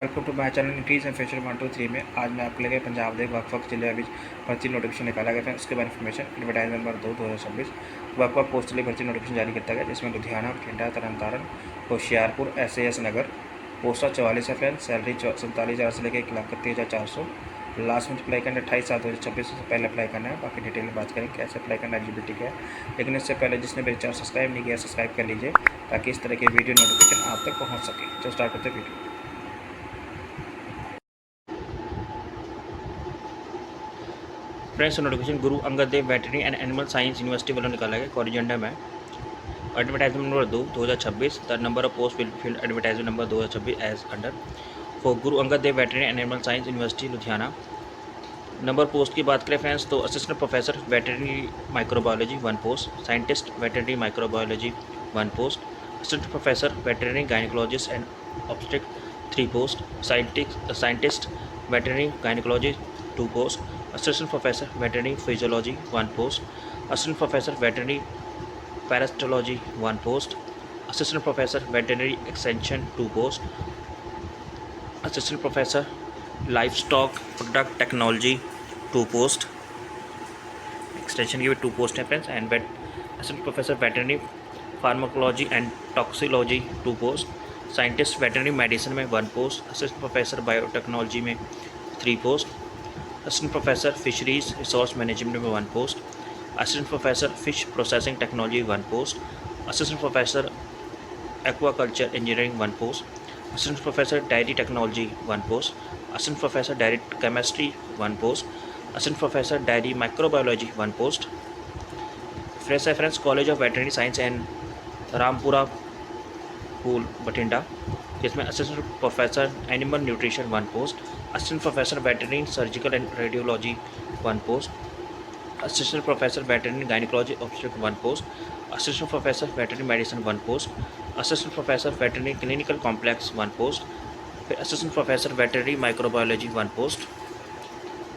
Welcome to my channel increase and future 123 में आज मैं आपके लिए पंजाब के वक्फ जिले बीच भर्ती नोटिफिकेशन निकाला गया है। उसके बाद इन्फॉर्मेशन एडवर्टाइजमेंट नंबर 2/2026 वक्फ पोस्ट लिए भर्ती नोटिफिकेशन जारी किया गया, जिसमें लुधियाना, बठिंडा, तरनतारन, होशियारपुर, SAS नगर, पोस्टा 44 है फ्रेंड। सैलरी 47,000 से लेकर 1,31,400। लास्ट में अप्लाई करना 28/7/2026 से पहले अप्लाई करना है। बाकी डिटेल में बात करें कैसे अप्लाई करना, एलिजिबिलिटी क्या है। लेकिन इससे पहले जिसने मेरे चैनल सब्सक्राइब नहीं किया सब्सक्राइब कर लीजिए ताकि इस तरह के वीडियो नोटिफिकेशन आप तक पहुँच सके। तो स्टार्ट करते video. Friends notification Guru Angad Dev veterinary and animal science university वालों निकाला गया। कोरिजेंडर में advertisement number 2/2026 the number of post will fill advertisement number 2026 as under for Guru Angad Dev veterinary and animal science university Ludhiana. Number post की बात करें फ्रेंड्स तो assistant professor veterinary microbiology 1 post, scientist veterinary microbiology 1 post, assistant professor veterinary gynaecologist and obstetric 3 post, scientist veterinary gynaecology 2 post, assistant professor veterinary physiology 1 post, assistant professor veterinary parasitology 1 post, assistant professor veterinary extension 2 post, assistant professor livestock product technology 2 post, extension की भी 2 post है friends. And assistant professor veterinary pharmacology and toxicology 2 post, scientist veterinary medicine में 1 post, assistant professor biotechnology में 3 post, assistant professor fisheries resource management में 1 post, assistant professor fish processing technology 1 post, assistant professor aquaculture engineering 1 post, assistant professor diary technology 1 post, assistant professor diary chemistry 1 post, assistant professor diary microbiology 1 post. Friends college of veterinary science and Rampura Phul Bathinda, जिसमें assistant professor animal nutrition 1 post, assistant professor veterinary surgical and radiology 1 post, assistant professor veterinary gynaecology obstetric 1 post, assistant professor veterinary medicine 1 post, assistant professor veterinary clinical complex 1 post, फिर assistant professor veterinary microbiology 1 post,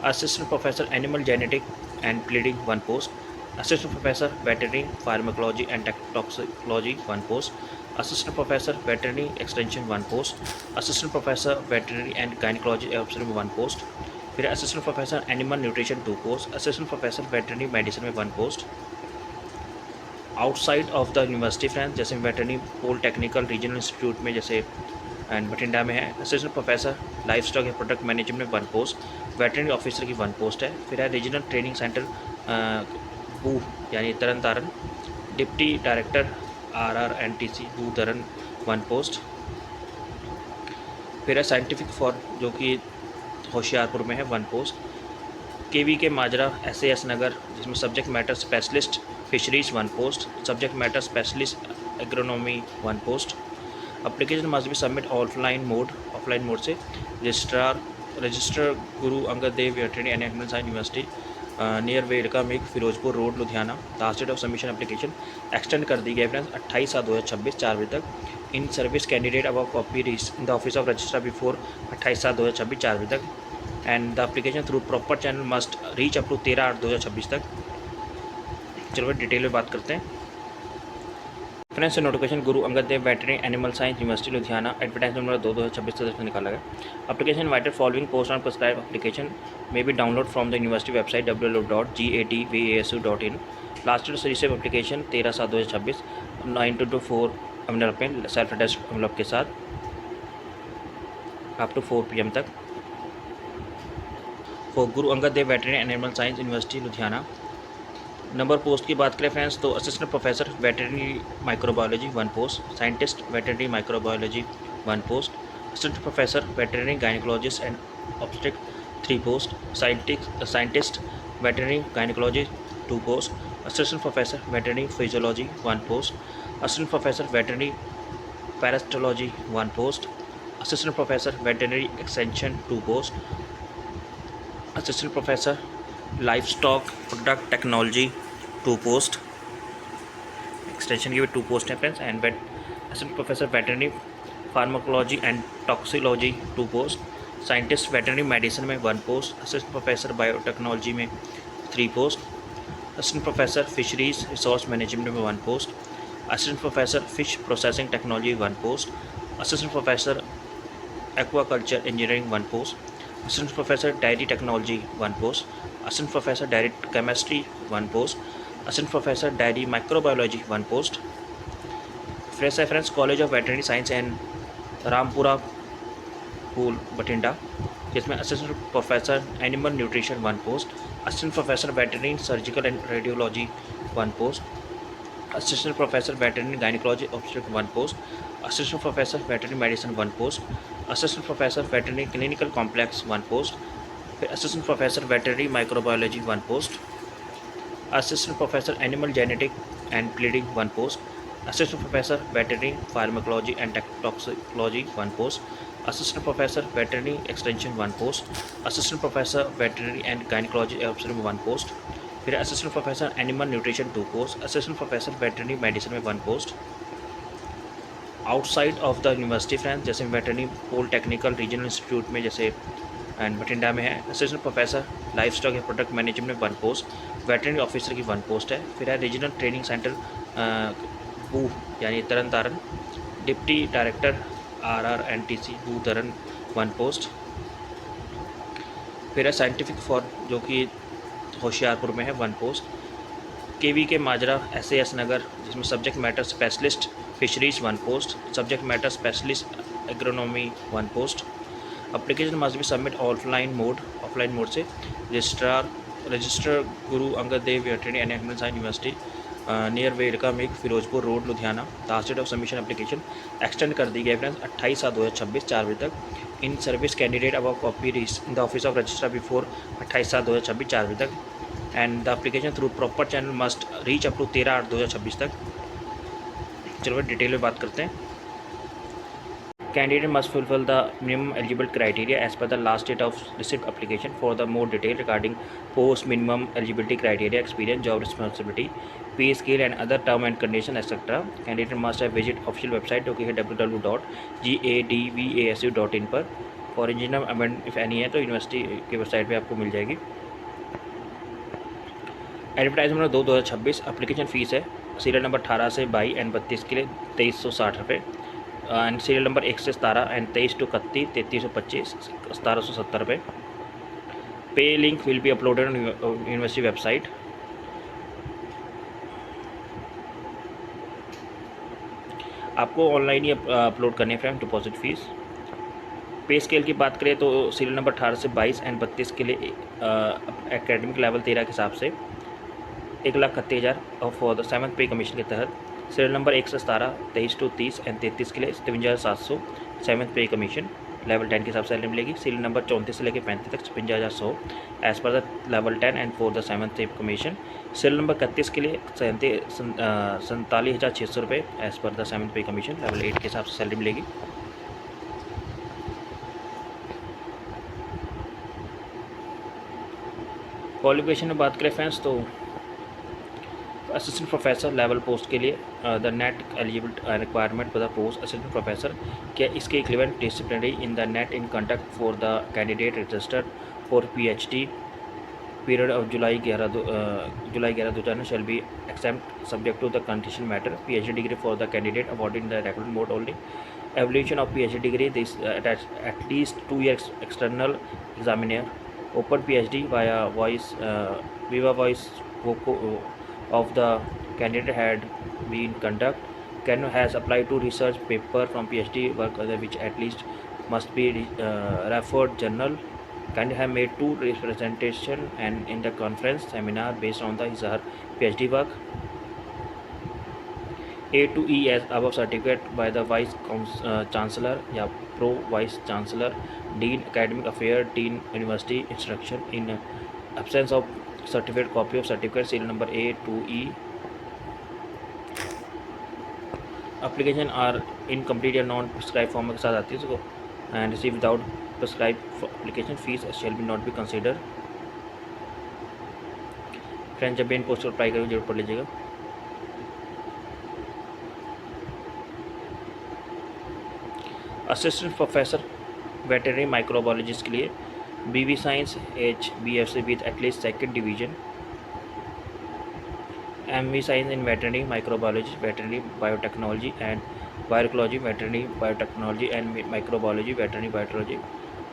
assistant professor animal genetic and bleeding 1 post, assistant professor veterinary pharmacology and toxicology 1 post, assistant professor veterinary extension 1 post, assistant professor veterinary and gynaecology obstetric 1 post, फिर assistant professor animal nutrition 2 post, assistant professor veterinary medicine में 1 post. Outside of the university friends जैसे veterinary polytechnical regional institute में जैसे and Bathinda में है, assistant professor life stock and product management में 1 post, veterinary officer की 1 post है। फिर है रीजनल ट्रेनिंग सेंटर बू यानी तरन तारन, डिप्टी डायरेक्टर RRNTC बू तरन 1 पोस्ट। फिर है साइंटिफिक फॉर जो कि होशियारपुर में है 1 पोस्ट, KV के माजरा SAS नगर जिसमें subject matter specialist fisheries 1 post, subject matter specialist agronomy 1 post. Application must be submit offline mode से register Guru Angad Dev veterinary and animal science university near Verka मेघ Ferozepur road Ludhiana. Last date of submission application extend कर दी गई friends 28/7/2026 4 बजे तक। In service candidate अब copy in the office of registrar before 28/7/2026 4 बजे तक and the application through proper channel must reach up to 13/8/2026 तक। चलो डिटेल में बात करते हैं friends. Notification Guru Angad Dev veterinary animal science university Ludhiana advertisement number 2/2026 से निकाला गया। Application invited following post on prescribe application may be download from the university website www.gatvasu.in। Last date receive application 13/7/2026 9 to 4 envelope में सेल्फ अटेस्ट एनवलप के साथ up to 4 PM तक। For Guru Angad Dev veterinary animal science university Ludhiana. Number post की बात करें friends तो assistant professor veterinary microbiology 1 post, scientist veterinary microbiology 1 post, assistant professor veterinary gynaecologist and obstetric 3 post, scientist veterinary gynaecology 2 post, assistant professor veterinary physiology 1 post, assistant professor veterinary parasitology 1 post, assistant professor veterinary extension 2 post, assistant professor livestock product technology 2 post, extension की भी 2 post है friends. And assistant professor veterinary pharmacology and toxicology 2 post, scientist veterinary medicine में 1 post, assistant professor biotechnology में 3 post, assistant professor fisheries resource management में 1 post, assistant professor fish processing technology 1 post, assistant professor Aquaculture Engineering 1 post, Assistant Professor Dairy Technology 1 post, Assistant Professor Dairy Chemistry 1 post, Assistant Professor Dairy Microbiology 1 post, Fresh Reference College of Veterinary Science and Rampura Pool Batinda, जिसमें assistant professor animal nutrition 1 post, assistant professor veterinary surgical and radiology 1 post, assistant professor veterinary gynaecology obstetric 1 post, assistant professor veterinary medicine 1 post, assistant professor veterinary clinical complex 1 post, फिर assistant professor veterinary microbiology 1 post, assistant professor animal genetic and bleeding 1 post, assistant professor veterinary pharmacology and toxicology 1 post, assistant professor veterinary extension 1 post, assistant professor veterinary and gynaecology obstetric 1 post, फिर assistant professor animal nutrition 2 post, assistant professor veterinary medicine में 1 post. Outside of the university friends, जैसे veterinary polytechnical regional institute में जैसे and Bathinda में है, assistant professor life stock and product management में 1 post, veterinary officer की 1 post है। फिर है रीजनल ट्रेनिंग सेंटर बू यानी तरन तारण, डिप्टी डायरेक्टर RRNTC बू तरन 1 पोस्ट। फिर है साइंटिफिक फॉर जो कि होशियारपुर में है 1 पोस्ट, KV के माजरा SAS नगर जिसमें subject matter specialist fisheries 1 post, subject matter specialist agronomy 1 post. Application must be submit offline mode से register Guru Angad Dev veterinary and animal science university near Verka मेक Ferozepur road Ludhiana. Last date of submission application extend कर दी गई friends 28/7/2026 4 बजे तक। In service candidate अब copy in the office of registrar before 28/7/2026 4 बजे तक and the application through proper channel must reach up to 13/8/2026 तक। चलो डिटेल में बात करते हैं। Candidate must fulfill the minimum eligible criteria as per the last date of receipt application. For the more detail regarding post minimum eligibility criteria, experience, job responsibility, pay scale and other term and condition etc. Candidate must have visit official website जो कि है www.gadvasu.in पर। For original amendment if any है तो university की website पे आपको मिल जाएगी। Advertisement number 2/2026। एप्लीकेशन फ़ीस है सीरियल नंबर 18 से 22 एंड 32 के लिए 2360 रुपये एंड सीरियल नंबर 1 से 17 एंड 23 to 31 3325 1770 रुपये। पे link will be uploaded on university website. आपको ऑनलाइन ही अपलोड करने हैं फ्रेंड डिपॉजिट फ़ीस। पे स्केल की बात करें तो सीरियल नंबर 18 से 22 एंड 32 के लिए एकेडमिक लेवल 13 के हिसाब से 1,31,000 और फॉर द 7th पे कमीशन के तहत सीरियल नंबर 1 से 17 23 to 30 एंड 33 के लिए 53,700 7th पे कमीशन लेवल 10 के हिसाब से सैलरी मिलेगी। सीरियल नंबर 34 से लेकर 35 तक 53,100 as per the level 10 and for the 7th पे कमीशन। सीरियल नंबर 31 के लिए 47,600 रुपये एज़ पर द 7th पे कमीशन लेवल 8 के हिसाब से सैलरी मिलेगी। क्वालिफिकेशन में बात करें फ्रेंड्स तो असिस्टेंट प्रोफेसर लेवल पोस्ट के लिए the NET eligible requirement for the post assistant professor क्या इसके equivalent disciplinary in the NET in conduct for the candidate registered for PhD period of July 11 shall be accept subject to the condition matter. PhD degree for the candidate awarded in the regular mode only. Evaluation of PhD degree this at least 2 years external examiner open PhD via viva voice of the candidate had been conduct can has applied to research paper from PhD work which at least must be referred journal can have made 2 representation and in the conference seminar based on the his or her PhD work। A to E as above certificate by the vice chancellor या pro vice chancellor dean academic affairs dean university instruction in absence of certificate copy of certificate serial number A to E। application are incomplete या non prescribed form के साथ आती है इसको and receive without prescribed application fees shall be not be considered। Friends जब भी इन post पर apply करेंगे जरूर पढ़ लीजिएगा। असिस्टेंट प्रोफेसर वेटरनरी माइक्रोबायोलॉजिस्ट के लिए BV science HBFC with at least 2nd division, MV science in veterinary microbiology veterinary biotechnology and Bioecology, veterinary biotechnology and microbiology, veterinary biotechnology,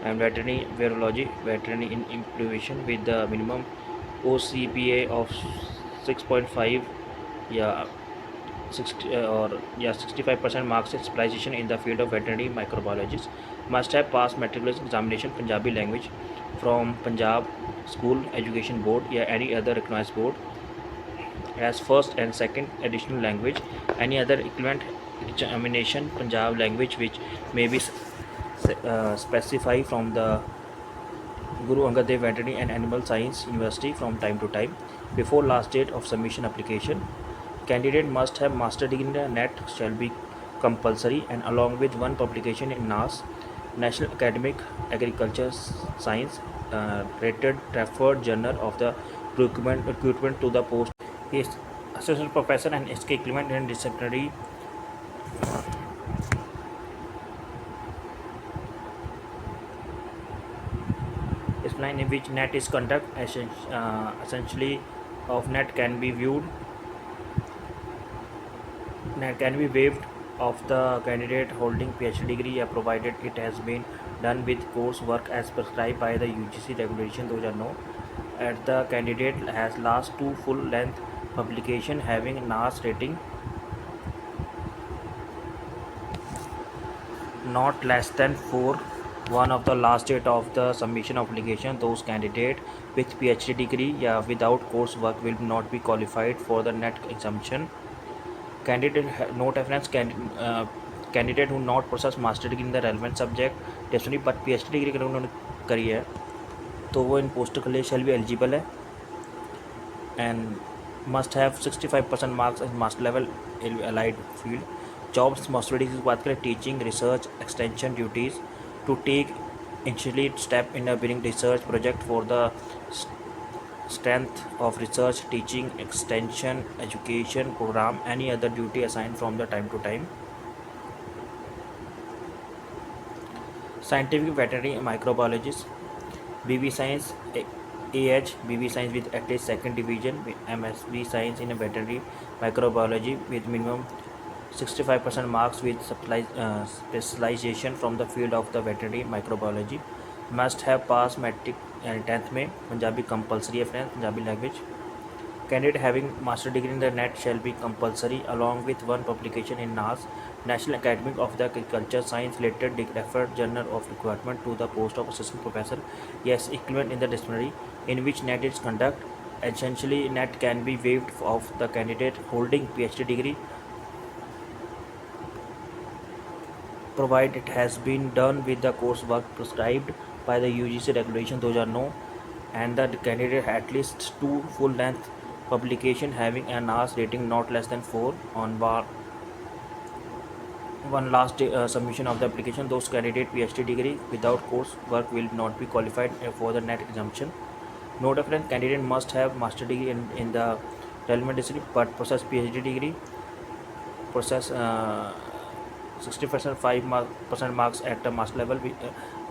and veterinary virology, veterinary in incubation with the minimum OCPA of 6.5, yeah, 60 or yeah 65% marks specialization in the field of veterinary microbiologist. Must have passed matriculation examination Punjabi language from Punjab School Education Board, yeah, any other recognized board as first and second additional language, any other equivalent examination Punjab language which may be specified from the Guru Angad Dev Veterinary and Animal Science University from time to time. Before last date of submission application, candidate must have master degree in the NET shall be compulsory, and along with one publication in NAS, National Academic Agriculture Science, rated preferred journal of the recruitment to the post. He is assistant professor and SK equivalent in disciplinary discipline in which NET is conduct essentially of NET can be viewed can be waived of the candidate holding PhD degree, provided it has been done with coursework as prescribed by the UGC regulation 2009. At the candidate has last two full length publication having NAS rating not less than 4. One of the last date of the submission of application, those candidate with PhD degree, without coursework will not be qualified for the NET exemption. Candidate note reference candidate who not possess master degree in the relevant subject definitely but PhD degree अगर उन्होंने करी है तो वो इन पोस्टों के लिए शैल भी eligible है and must have 65% marks in master level allied field jobs मॉस्टरिटीज की बात करें teaching research extension duties to take initially step in a bring research project for the strength of research teaching extension education program any other duty assigned from the time to time. Scientific veterinary microbiologist BV science AH BV science with at least second division MSB science in veterinary microbiology with minimum 65% marks with specialization from the field of the veterinary microbiology. Must have passed metric and 10th में Punjabi compulsory है friends Punjabi language. Candidate having master degree in the NET shall be compulsory along with one publication in NAS National Academy of the Agriculture Science related referred journal of requirement to the post of assistant professor. Yes, equivalent in the disciplinary in which NET is conduct. Essentially, NET can be waived of the candidate holding PhD degree, provided it has been done with the coursework prescribed by the UGC regulation 2009 and the candidate at least two full-length publication having a NAS rating not less than 4 on one last submission of the application. Those candidate PhD degree without coursework will not be qualified for the NET exemption. Note of friend candidate must have master degree in the relevant discipline but possess PhD degree, possess 60% 5% marks at master level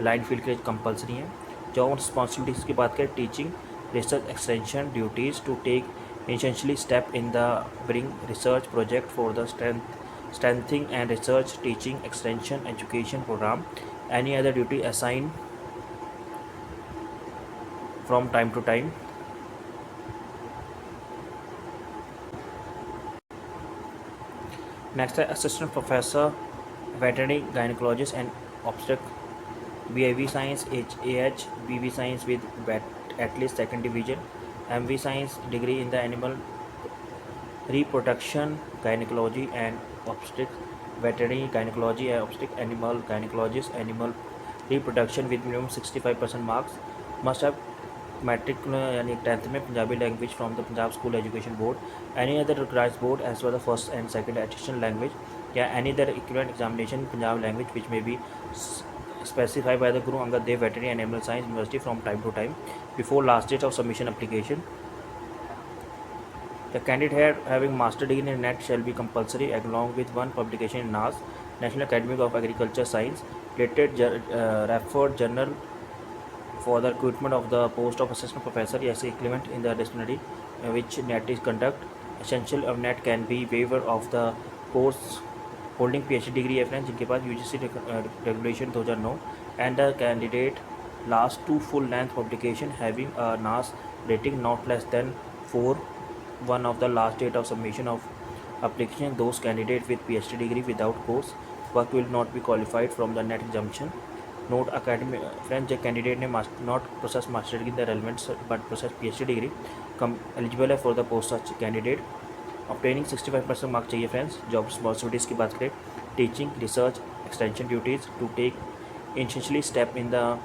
line field के लिए compulsory हैं. Job responsibilities की बात करें teaching research extension duties to take essentially step in the bring research project for the strengthening and research teaching extension education program any other duty assigned from time to time. Next है assistant professor veterinary gynecologist and obstetric BIV science AH BV science with at least second division MV science degree in the animal reproduction gynecology and obstetric veterinary gynecology and obstetric animal gynecologist animal reproduction with minimum 65% marks. Must have matric यानी 10th में Punjabi language from the Punjab school education board any other recognised board as well the first and second additional language या any other equivalent examination Punjab language which may be specified by the Guru Angad Dev Veterinary and Animal Science University from time to time before last date of submission application. The candidate having master degree in NET shall be compulsory along with one publication in NAS National Academy of Agriculture Science related referred journal for the recruitment of the post of assistant professor as equivalent in the disciplinary which NET is conduct. Essential of NET can be waiver of the course holding PhD degree है friends जिनके पास UGC regulation 2009 and the candidate last two full length publication having a NAAS rating not less than 4 one of the last date of submission of application. Those candidates with PhD degree without course work will not be qualified from the net exemption. Note academic friends जो candidate ने not process master degree the relevant but process PhD degree come eligible है for the post such candidate obtaining 65% marks चाहिए friends. Job responsibilities की बात करें teaching research extension duties to take intentionally step in the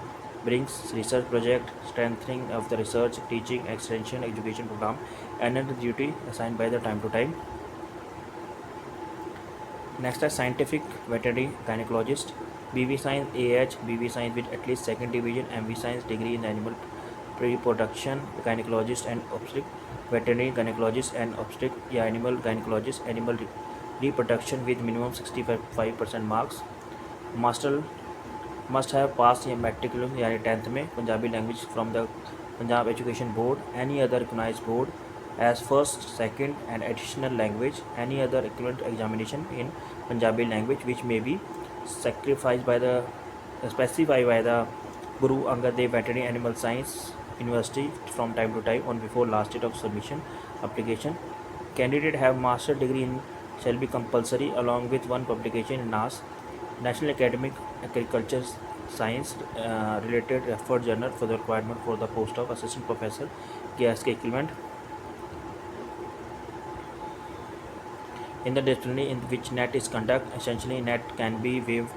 brings research project, strengthening of the research, teaching, extension, education program, and another duty assigned by the time to time. Next is scientific veterinary gynecologist, BV Science AH, BV Science with at least second division, MV Science degree in animal reproduction, gynecologist and obstetric, veterinary gynecologist and obstetric, yeah, animal gynecologist, animal reproduction with minimum 65% marks. Master must have pass या matriculation यानी 10th में Punjabi language from the Punjab education board any other recognised board as first second and additional language any other equivalent examination in Punjabi language which may be sacrificed by the specified by the Guru Angad Dev Veterinary Animal Science University from time to time on before last date of submission application. Candidate have master degree in shall be compulsory along with one publication in NAS National Academic Agriculture Science related referred journal for the requirement for the post of assistant professor या इसके equivalent in the discipline in which NET is conduct. Essentially NET can be waived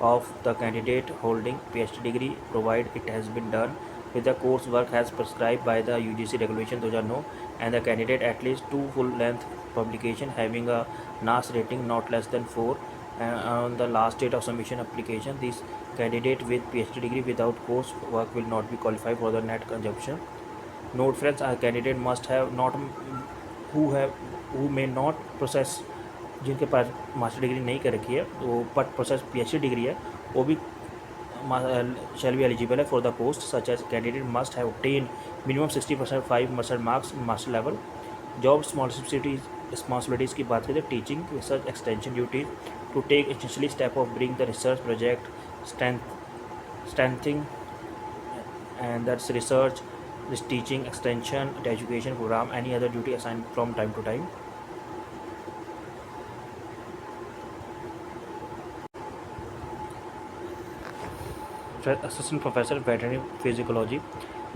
of the candidate holding PhD degree provided it has been done with the coursework as prescribed by the UGC regulation 2009 and the candidate at least 2 full length publication having a NAS rating not less than 4 on the last date of submission application. This candidate with PhD degree without course work will not be qualified for the net consumption. Note friends, a candidate must have not who may not process जिनके पास master degree नहीं कर रखी है वो but process PhD degree है वो भी shall be eligible है for the post such as candidate must have obtained minimum 60% 5% marks in master level. Job responsibilities की बात करें तो teaching research extension duties to take essentially step of bring the research project strengthening and that's research this teaching extension the education program any other duty assigned from time to time. Assistant Professor Veterinary Physiology,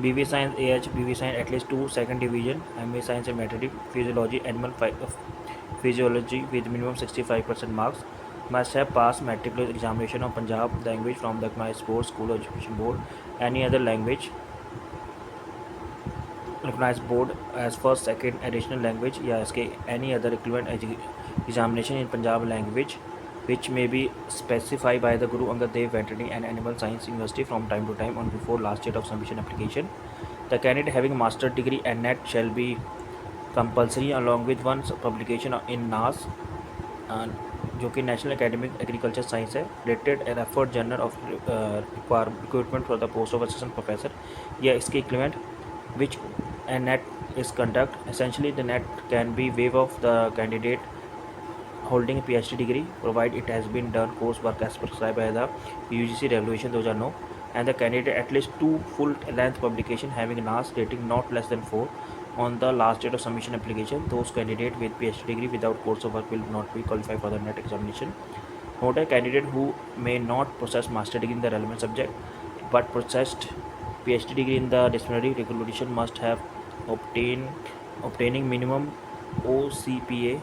BV Science AH, BV Science at least 2 second division, MA Science and Veterinary Physiology, Animal Physiology with minimum 65% marks. Must have passed matriculation examination of Punjab language from the recognized board, school education board, any other language recognized board as first, second, additional language या इसके any other equivalent examination in Punjab language which may be specified by the Guru Angad Dev Veterinary and Animal Science University from time to time on before last date of submission application. The candidate having a master degree and NET shall be compulsory along with one publication in NAS जो कि national academic agriculture science है related referred journal of requirement for the post of assistant professor या इसके equivalent which a net is conduct. Essentially the net can be waive of the candidate holding a PhD degree provided it has been done coursework as prescribed by the UGC regulation 2009 and the candidate at least 2 full length publication having NAS rating not less than 4 on the last date of submission application. Those candidates with PhD degree without course of work will not be qualified for the net examination. Note a candidate who may not possess master degree in the relevant subject but possessed PhD degree in the disciplinary regulation must have obtaining minimum OCPA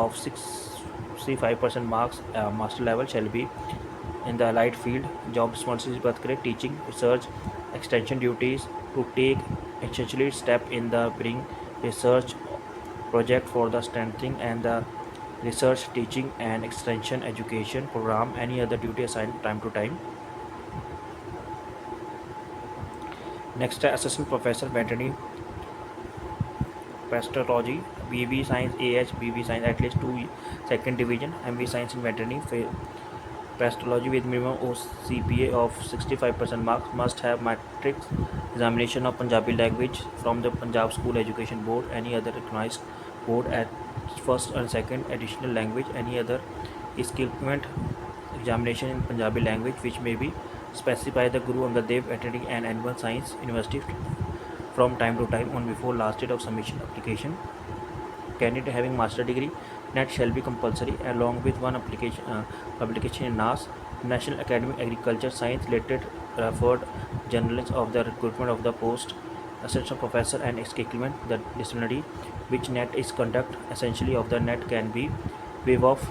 of 65% marks master level shall be in the allied field. Job responsibilities बात करें teaching research extension duties to take essentially step in the bring research project for the strengthening and the research teaching and extension education program any other duty assigned time to time. Next assistant professor veterinary pastology, BV Science AH, BV Science at least 2 second division, MV Science in veterinary pastology with minimum OCPA of 65% marks. Must have matric examination of Punjabi language from the Punjab School Education Board, any other recognized board at first and second additional language, any other equivalent examination in Punjabi language, which may be specified the Guru Angad Dev Veterinary and Animal Science University from time to time on before last date of submission application. Candidate having master degree, NET shall be compulsory along with one publication in NAS, National Academy Agriculture Science related referred journals of the recruitment of the post assistant professor and its equivalent, the disciplinary which NET is conduct essentially of the NET can be waive off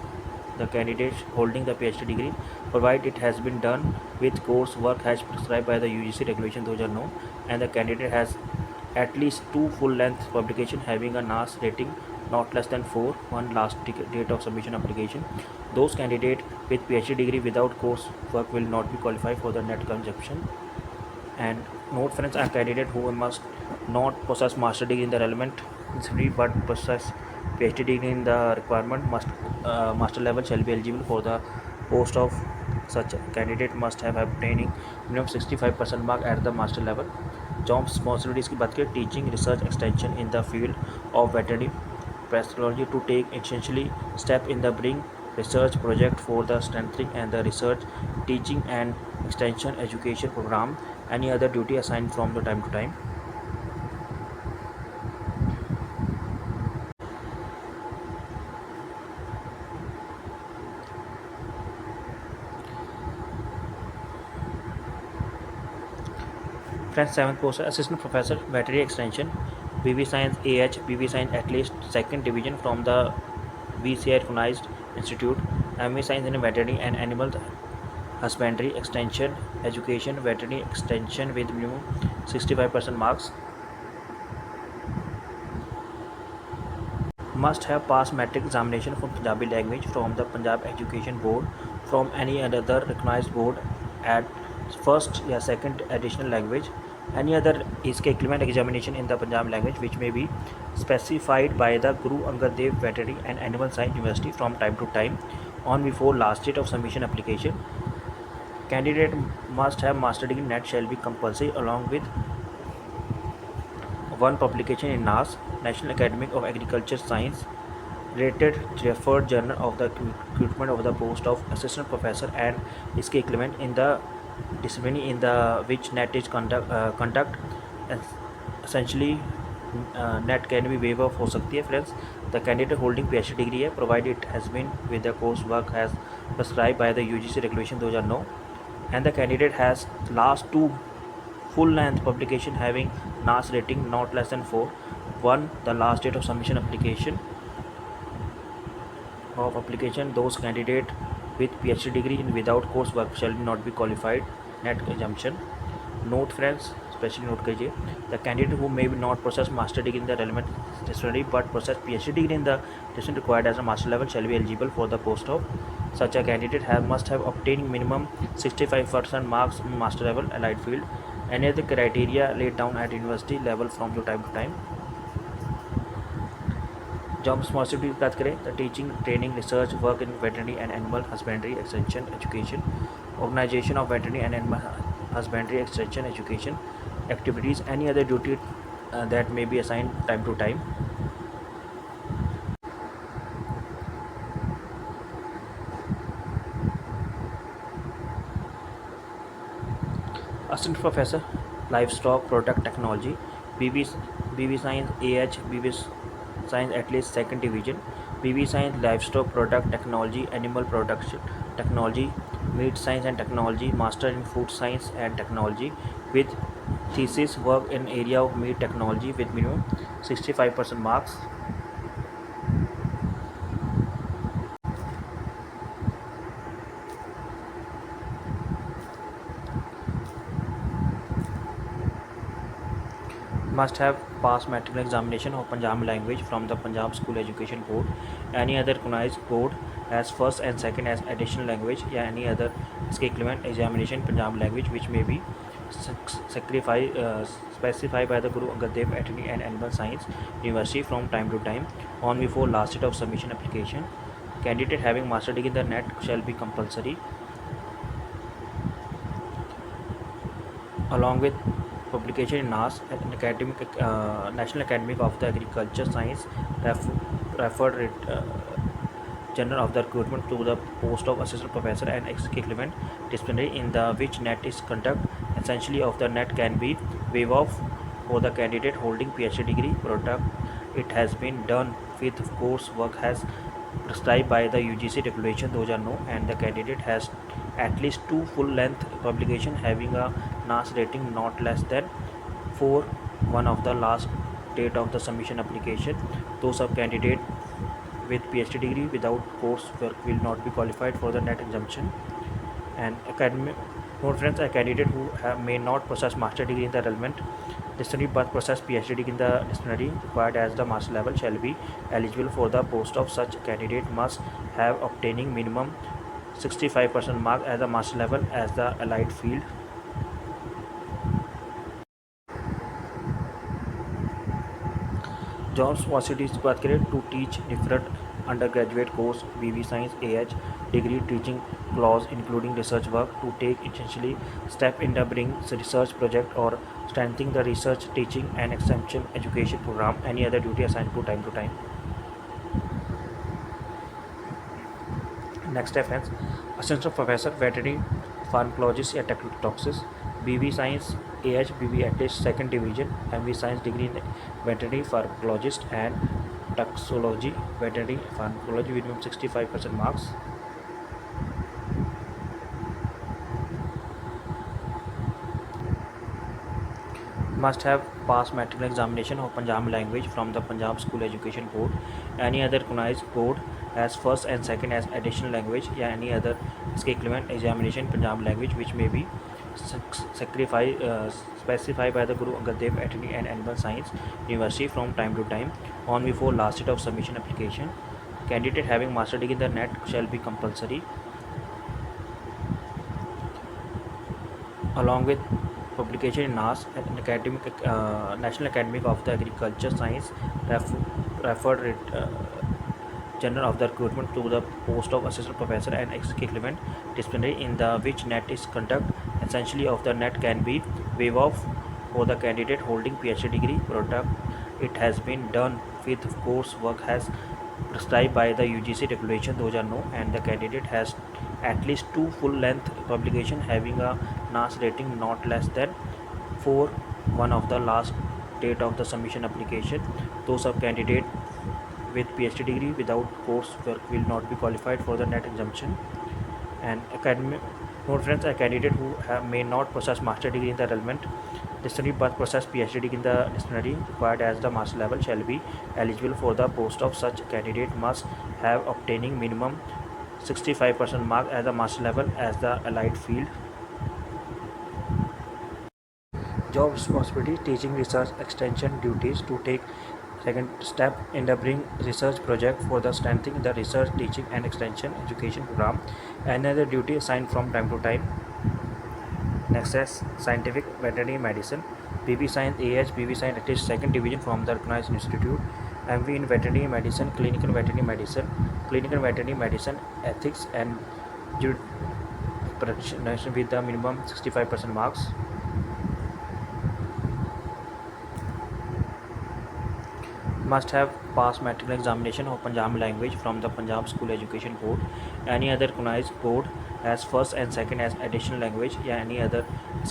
the candidate holding the PhD degree, provided it has been done with course work as prescribed by the UGC regulation 2009 and the candidate has at least two full-length publications having a NAS rating not less than 4, one last date of submission application. Those candidates with PhD degree without course work will not be qualified for the NET consumption. And note friends, a candidate who must not possess master degree in the relevant discipline but possess PhD degree in the requirement master level shall be eligible for the post of such candidate must have obtaining minimum 65% mark at the master level. Job responsibilities की बात करें teaching research extension in the field of veterinary pathology to take essentially step in the bring research project for the strengthening and the research teaching and extension education program any other duty assigned from the time to time. Friends, 7th post assistant professor veterinary extension BV science AH BV science at least second division from the VCI recognized institute, MA science in veterinary and animal husbandry extension education veterinary extension with minimum 65% marks, must have passed metric examination from Punjabi language from the Punjab Education Board from any other recognized board at first या second additional language, any other इसके equivalent examination in the Punjab language which may be specified by the Guru Angad Dev Veterinary and Animal Science University from time to time on before last date of submission application. Candidate must have master degree, NET shall be compulsory along with one publication in NAS, National Academy of Agriculture Science related referred journal of the recruitment of the post of assistant professor and इसके equivalent in the discipline in the which NET is conduct essentially NET can be waiver हो सकती है friends. The candidate holding PhD degree है provided it has been with the course work as prescribed by the UGC regulation 2009 and the candidate has last two full-length publication having NAS rating not less than 4, one the last date of submission application those candidate with PhD degree in without coursework shall not be qualified NET exemption. Note friends, especially note कीजिए the candidate who may not possess master degree in the relevant discipline but possess PhD degree in the discipline required as a master level shall be eligible for the post of such a candidate must have obtained minimum 65% marks in master level allied field. Any other criteria laid down at university level from time to time. Job responsibility की बात करें तो teaching training research work in veterinary and animal husbandry extension education organisation of veterinary and animal husbandry extension education activities any other duty that may be assigned time to time. Assistant Professor Livestock Product Technology BV Science AH BV Science at least second division, BV Science Livestock Product Technology Animal Production Technology Meat Science and Technology Master in Food Science and Technology with thesis work in area of meat technology with minimum 65% marks. Must have passed matric examination of Punjab language from the Punjab School Education Board, any other recognized board as first and second as additional language या any other इसके equivalent examination Punjab language which may be specified by the Guru Angad Dev Veterinary and Animal Science University from time to time on before last date of submission application. Candidate having master degree in the NET shall be compulsory along with publication in NAS, National Academy of the Agriculture Science referred general of the recruitment to the post of assistant professor and equivalent disciplinary in the which net is conduct essentially of the net can be waived off for the candidate holding PhD degree product. It has been done with course work has prescribed by the UGC regulation 2009 and the candidate has at least two full length publication having a NAS rating not less than 4 one of the last date of the submission application. Those of candidate with PhD degree without coursework will not be qualified for the net exemption. And academic note friends, a candidate who may not possess master degree in the relevant disciplinary but possess PhD degree in the disciplinary required as the master level shall be eligible for the post of such candidate must have obtaining minimum 65% mark as the master level as the allied field. Jobs possibilities की बात करें to teach different undergraduate course BV science AH degree teaching clause including research work to take essentially step in the bring research project or strengthening the research teaching and extension education program any other duty assigned to time. Next step is assistant professor veterinary pharmacologist या toxicist BV science AH BV at least second division MV science degree in veterinary pharmacologist and toxicology veterinary pharmacology with minimum 65% marks. Must have passed matriculation examination of Punjab language from the Punjab School Education Board. Any other recognized board as first and second as additional language या any other equivalent examination Punjab language which may be specified by the Guru Angad Dev Veterinary and Animal Science University from time to time on before last date of submission application. Candidate having master degree in the net shall be compulsory along with publication in NAS and National Academy of the Agriculture Science referred general of the recruitment to the post of assistant professor and equivalent disciplinary in the which net is conduct essentially of the net can be waived off for the candidate holding PhD degree product. It has been done with course work has prescribed by the UGC regulation 2009 and the candidate has at least two full length publication having a NAS rating not less than 4 one of the last date of the submission application. Those of candidate with PhD degree without coursework will not be qualified for the net exemption. And academic note friends, a candidate who may not possess master degree in the relevant disciplinary but possess PhD degree in the disciplinary required as the master level shall be eligible for the post of such candidate must have obtaining minimum 65% mark as the master level as the allied field. Job responsibility teaching research extension duties to take second step in the bring research project for the strengthening the research teaching and extension education program another duty assigned from time to time. Next is scientific veterinary medicine BV science AH BV science at least second division from the recognized institute MV in veterinary medicine clinical veterinary medicine ethics and jurisprudence with the minimum 65% marks. Must have passed matriculation examination of Punjab language from the Punjab School Education Board. Any other recognized board as first and second as additional language या any other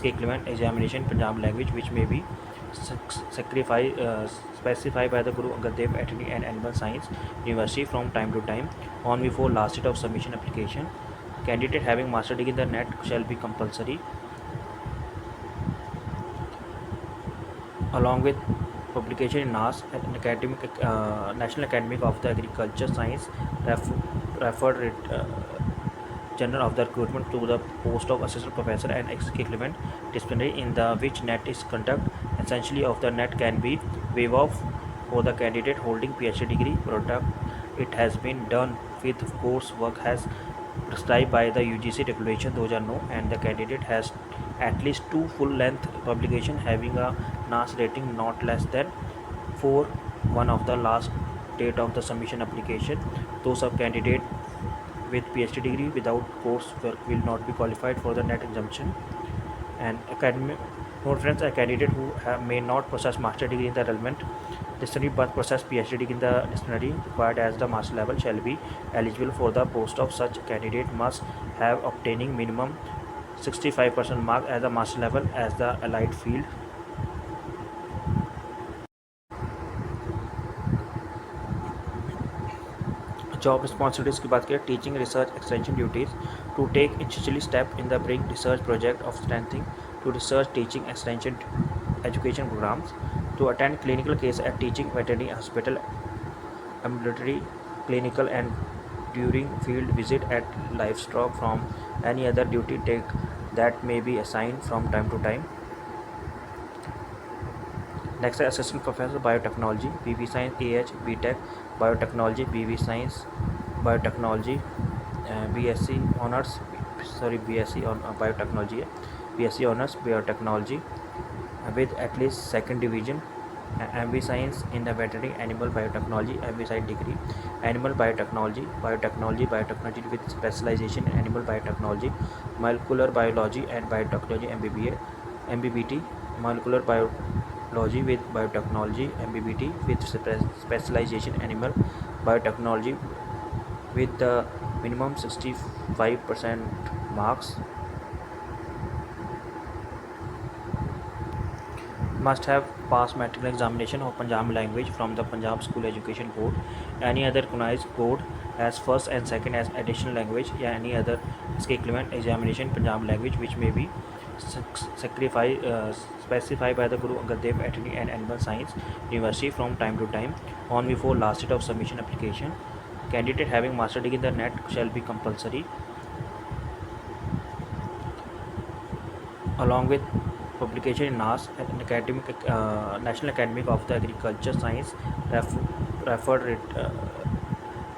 equivalent examination Punjab language which may be specified by the Guru Angad Dev Veterinary and Animal Science University from time to time on before last date of submission application. Candidate having master degree in the net shall be compulsory along with publication in NAS and National Academy of the Agriculture Science referred general of the recruitment to the post of assistant professor and equivalent disciplinary in the which net is conduct essentially of the net can be waived off for the candidate holding PhD degree product. It has been done with course work has prescribed by the UGC regulation 2009 and the candidate has at least two full length publication having a NAS rating not less than 4 one of the last date of the submission application. Those of candidate with PhD degree without coursework will not be qualified for the net exemption. And academic note friends, a candidate who may not possess master degree in the relevant Dictionary birth process PhD degree in the dictionary required as the master level shall be eligible for the post of such candidate must have obtaining minimum 65% mark as the master level as the allied field. Job responsibilities की बात करें teaching research extension duties to take institutionally step in the bring research project of strengthening to research teaching extension education programs to attend clinical case at teaching veterinary hospital ambulatory clinical and during field visit at livestock from any other duty take that may be assigned from time to time. Next is Assistant Professor Biotechnology, BV Science, AH, BTech, Biotechnology, BV Science, Biotechnology, BSc Honors, BSc on Biotechnology, BSc Honors, Biotechnology with at least second division, MV Science in the Veterinary Animal Biotechnology, MV Science degree, Animal Biotechnology, Biotechnology with specialization in Animal Biotechnology, Molecular Biology and Biotechnology, MBBA, MBBT, Molecular Biology with Biotechnology, MBBT with specialization in Animal Biotechnology with the minimum 65% marks. Must have passed matric examination of Punjab language from the Punjab School Education Board, any other recognized board as first and second as additional language, या any other equivalent examination Punjab language which may be specified by the Guru Angad Dev Veterinary and Animal Science University from time to time on before last date of submission application. Candidate having master degree in the NET shall be compulsory along with publication in NAS, National Academy of the Agriculture Science, referred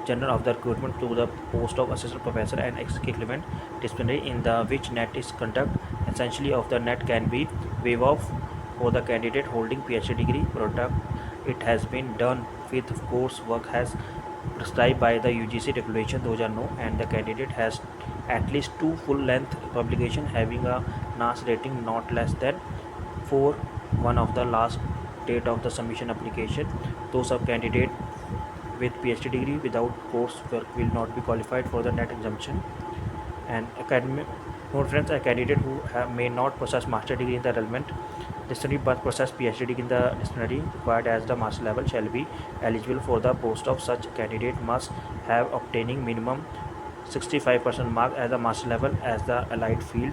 General of the recruitment to the post of assistant professor and equivalent disciplinary in the which NET is conduct. Essentially of the NET can be waived off for the candidate holding PhD degree product. It has been done with course work has prescribed by the UGC regulation 2009 and the candidate has at least 2 full-length publication having a NAS rating not less than 4 one of the last date of the submission application. Those of candidate with PhD degree without coursework will not be qualified for the NET exemption. And academic note friends, a candidate who may not possess master degree in the relevant dictionary but possess PhD degree in the dictionary required as the master level shall be eligible for the post of such candidate must have obtaining minimum 65% mark as the master level as the allied field.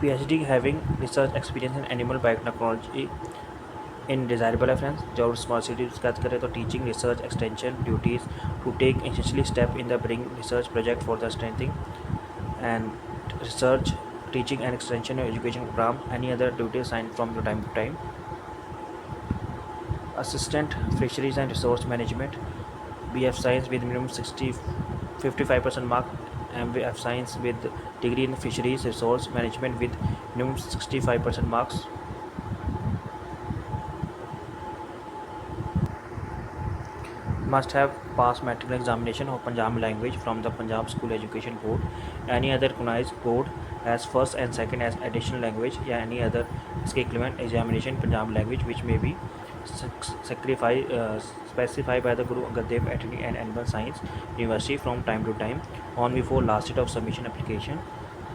PhD having research experience in animal biotechnology in desirable है friends. Job responsibilities बात करें तो teaching research extension duties to take institutionally step in the bring research project for the strengthening and research teaching and extension education program any other duty assigned from the time to time. Assistant fisheries and resource management BF Science with minimum 55% mark, MF Science with degree in fisheries resource management with minimum 65% marks. Must have passed matric examination of Punjab language from the Punjab School Education Board, any other recognized board as first and second as additional language, या any other equivalent examination Punjab language which may be specified by the Guru Angad Dev Veterinary and Animal Science University from time to time on before last date of submission application.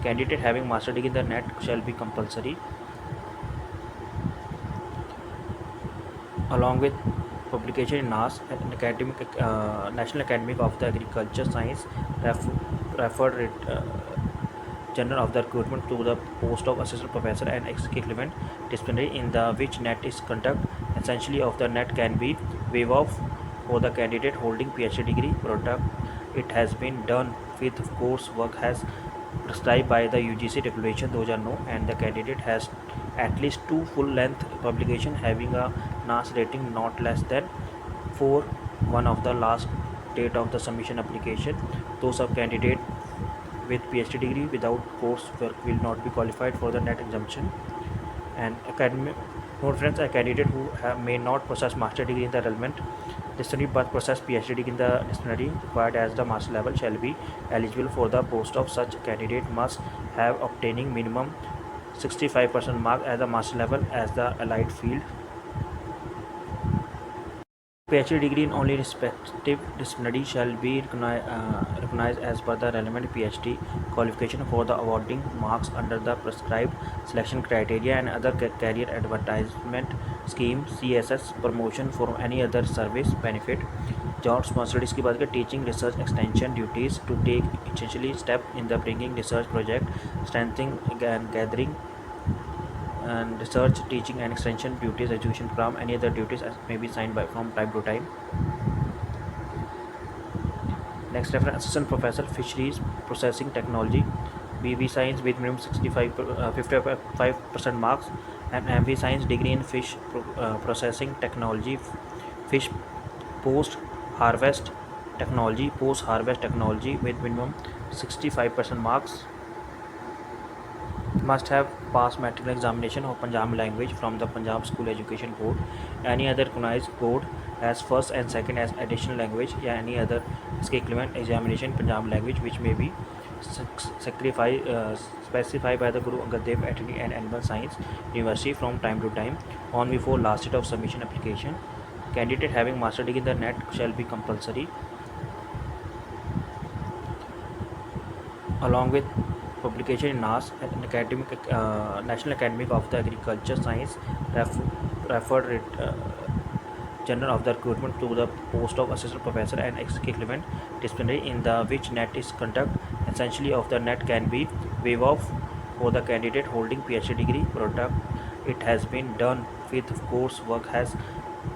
Candidate having master degree in the NET shall be compulsory along with publication in NAS, National Academy of the Agriculture Science, referred General of the recruitment to the post of assistant professor and equivalent disciplinary in the which NET is conduct. Essentially of the NET can be waived off for the candidate holding PhD degree product. It has been done with course work has prescribed by the UGC regulation 2009 and the candidate has at least 2 full-length publication having a NAS rating not less than 4 one of the last date of the submission application. Those of candidate with PhD degree without coursework will not be qualified for the NET exemption. And academic note friends, a candidate who may not possess master degree in the relevant dictionary but possess PhD degree in the dictionary required as the master level shall be eligible for the post of such candidate must have obtaining minimum 65% mark as the master level as the allied field. PhD degree in only respective disciplinary shall be recognized as per the relevant PhD qualification for the awarding marks under the prescribed selection criteria and other career advertisement scheme CSS promotion for any other service benefit. Job responsibilities की बात करें teaching research extension duties to take essentially step in the bringing research project strengthening and gathering and research teaching and extension duties education from any other duties as may be signed by from time to time. Next reference assistant professor fisheries processing technology BV science with minimum 55% marks and MV science degree in fish processing technology fish post harvest technology with minimum 65% marks. Must have passed matric examination of Punjab language from the Punjab School Education Board, any other recognized board as first and second as additional language या any other इसके equivalent examination Punjab language which may be specified by the Guru Angad Dev Veterinary and Animal Science University from time to time on before last date of submission application. Candidate having master degree in the NET shall be compulsory along with publication in NAS and National Academy of the Agriculture Science referred General of the recruitment to the post of assistant professor and equivalent disciplinary in the which NET is conduct. Essentially of the NET can be waive off for the candidate holding PhD degree product. It has been done with course work has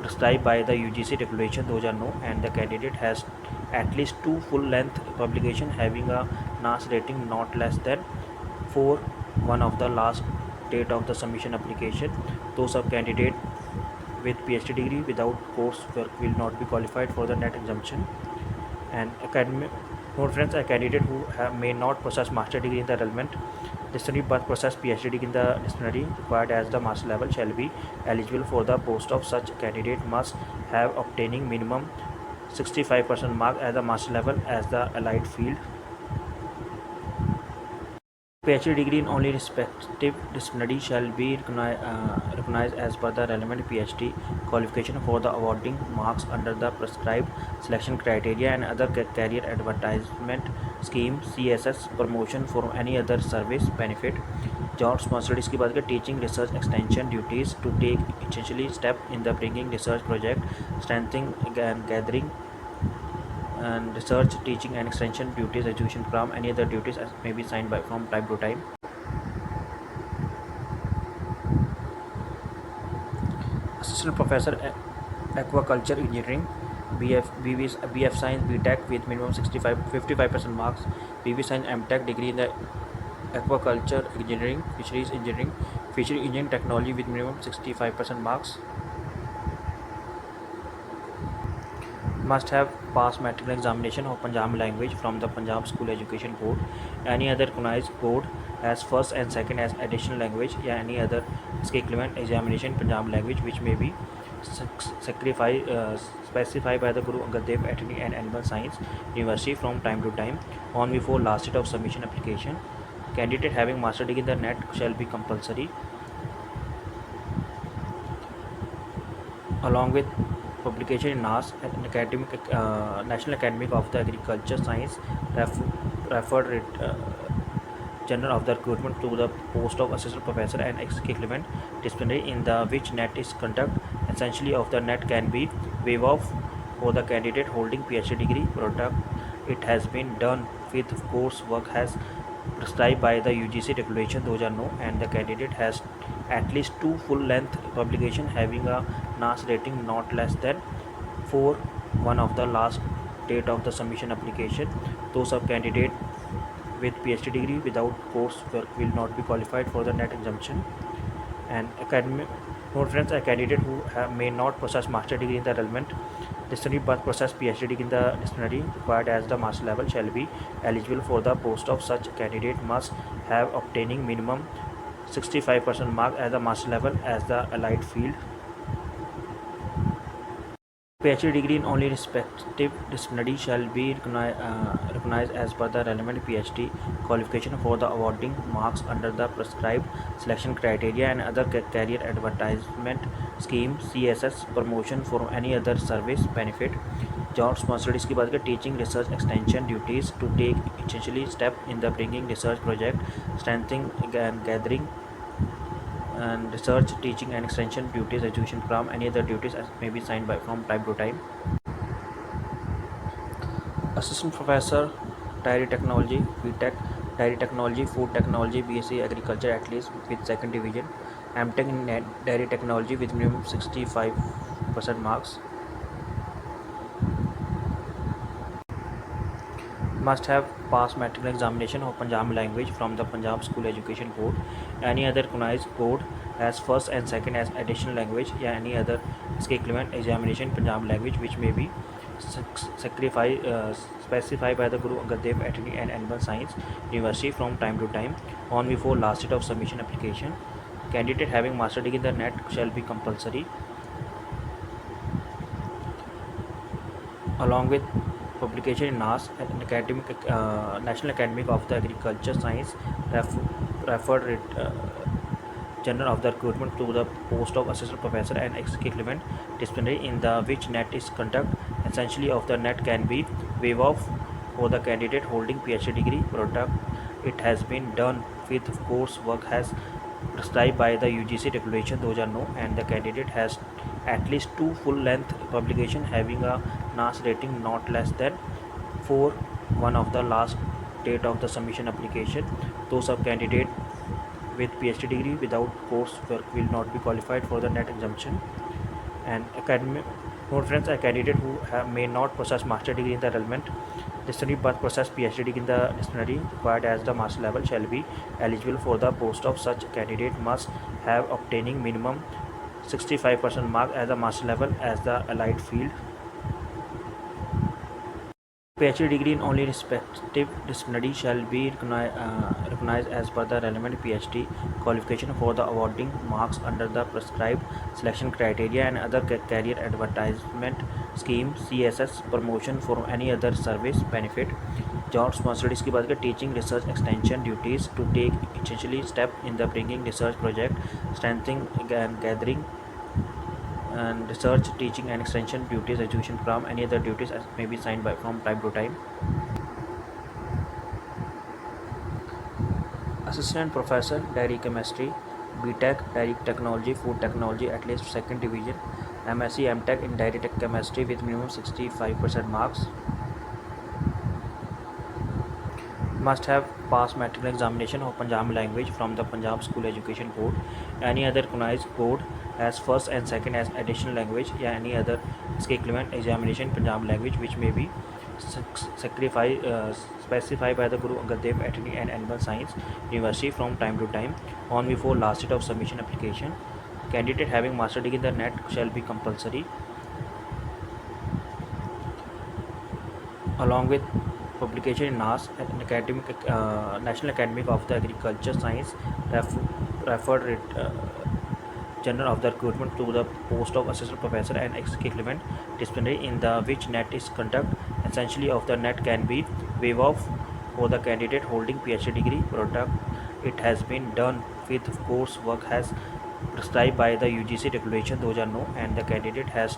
prescribed by the UGC regulation 2009 and the candidate has at least 2 full-length publication having a NAS rating not less than 4 one of the last date of the submission application. Those of candidate with PhD degree without course work will not be qualified for the NET exemption. And academic note friends, a candidate who may not possess master degree in the relevant disciplinary but possess PhD degree in the disciplinary required as the master level shall be eligible for the post of such candidate must have obtaining minimum 65% mark as the master level as the allied field. PhD degree in only respective disciplinary shall be recognized as per the relevant PhD qualification for the awarding marks under the prescribed selection criteria and other career advertisement scheme CSS promotion for any other service benefit. Job responsibilities की बात करें teaching research extension duties to take essentially step in the bringing research project strengthening and gathering and research teaching and extension duties education from any other duties as may be signed by from time to time. Assistant professor aquaculture engineering BF science BTech with minimum 55% marks, BB science MTech degree in the aquaculture engineering fishery engineering technology with minimum 65% marks. Must have passed matric examination of Punjab language from the Punjab School Education Board, any other recognized board as first and second as additional language या any other इसके equivalent examination Punjab language which may be specified by the Guru Angad Dev Veterinary and Animal Science University from time to time on before last date of submission application. Candidate having master degree in the NET shall be compulsory along with publication in NAS and National Academy of the Agriculture Science referred General of the recruitment to the post of assistant professor and equivalent disciplinary in the which NET is conduct. Essentially of the NET can be waive off for the candidate holding PhD degree product. It has been done with course work has prescribed by the UGC regulation 2009 and the candidate has at least 2 full-length publication having a NAS rating not less than 4 one of the last date of the submission application. Those of candidate with PhD degree without course work will not be qualified for the NET exemption. And academic note friends, a candidate who may not possess master degree in the relevant disciplinary but possess PhD degree in the disciplinary required as the master level shall be eligible for the post of such candidate must have obtaining minimum 65% mark as the master level as the allied field. PhD degree in only respective disciplinary shall be recognized as per the relevant PhD qualification for the awarding marks under the prescribed selection criteria and other career advertisement scheme CSS promotion for any other service benefit job responsibilities की बात करें teaching research extension duties to take essentially step in the bringing research project strengthening and gathering and research teaching and extension duties education from any other duties as may be signed by from time to time assistant professor dairy technology btech dairy technology food technology bsc agriculture at least with second division mtech in dairy technology with minimum 65% marks must have passed matriculation examination of Punjab language from the Punjab School Education Board, any other recognized board as first and second as additional language, या any other equivalent examination Punjab language which may be specified by the Guru Angad Dev Veterinary and Animal Science University from time to time on before last date of submission application. Candidate having master degree in the NET shall be compulsory along with publication in NAS and National Academy of the Agriculture Science referred General of the recruitment to the post of assistant professor and equivalent disciplinary in the which NET is conduct essentially of the NET can be waived off for the candidate holding PhD degree product. It has been done with coursework has prescribed by the UGC regulation 2009 and the candidate has at least 2 full-length publication having a NAS rating not less than 4 one of the last date of the submission application. Those of candidate with PhD degree without coursework will not be qualified for the NET exemption. And academic note friends, a candidate who may not possess master degree in the relevant disciplinary but possess PhD degree in the disciplinary required as the master level shall be eligible for the post of such candidate must have obtaining minimum 65% mark as the master level as the allied field. PhD degree in only respective disciplinary shall be recognized as per the relevant PhD qualification for the awarding marks under the prescribed selection criteria and other career advertisement scheme CSS promotion for any other service benefit job responsibilities की बात करें teaching research extension duties to take essentially step in the bringing research project strengthening and gathering and research teaching and extension duties education from any other duties as may be signed by from time to time assistant professor dairy chemistry btech dairy technology food technology at least second division msc mtech in dairy chemistry with minimum 65% marks must have passed matriculation examination of Punjab language from the Punjab School Education Board, any other recognized board as first and second as additional language, या any other equivalent examination Punjab language which may be specified by the Guru Angad Dev Veterinary and Animal Science University from time to time on before last date of submission application. Candidate having master degree in the NET shall be compulsory along with publication in NAS and National Academy of the Agriculture Science referred General of the recruitment to the post of assistant professor and equivalent disciplinary in the which NET is conduct essentially of the NET can be waived off for the candidate holding PhD degree product. It has been done with coursework has prescribed by the UGC regulation 2009 and the candidate has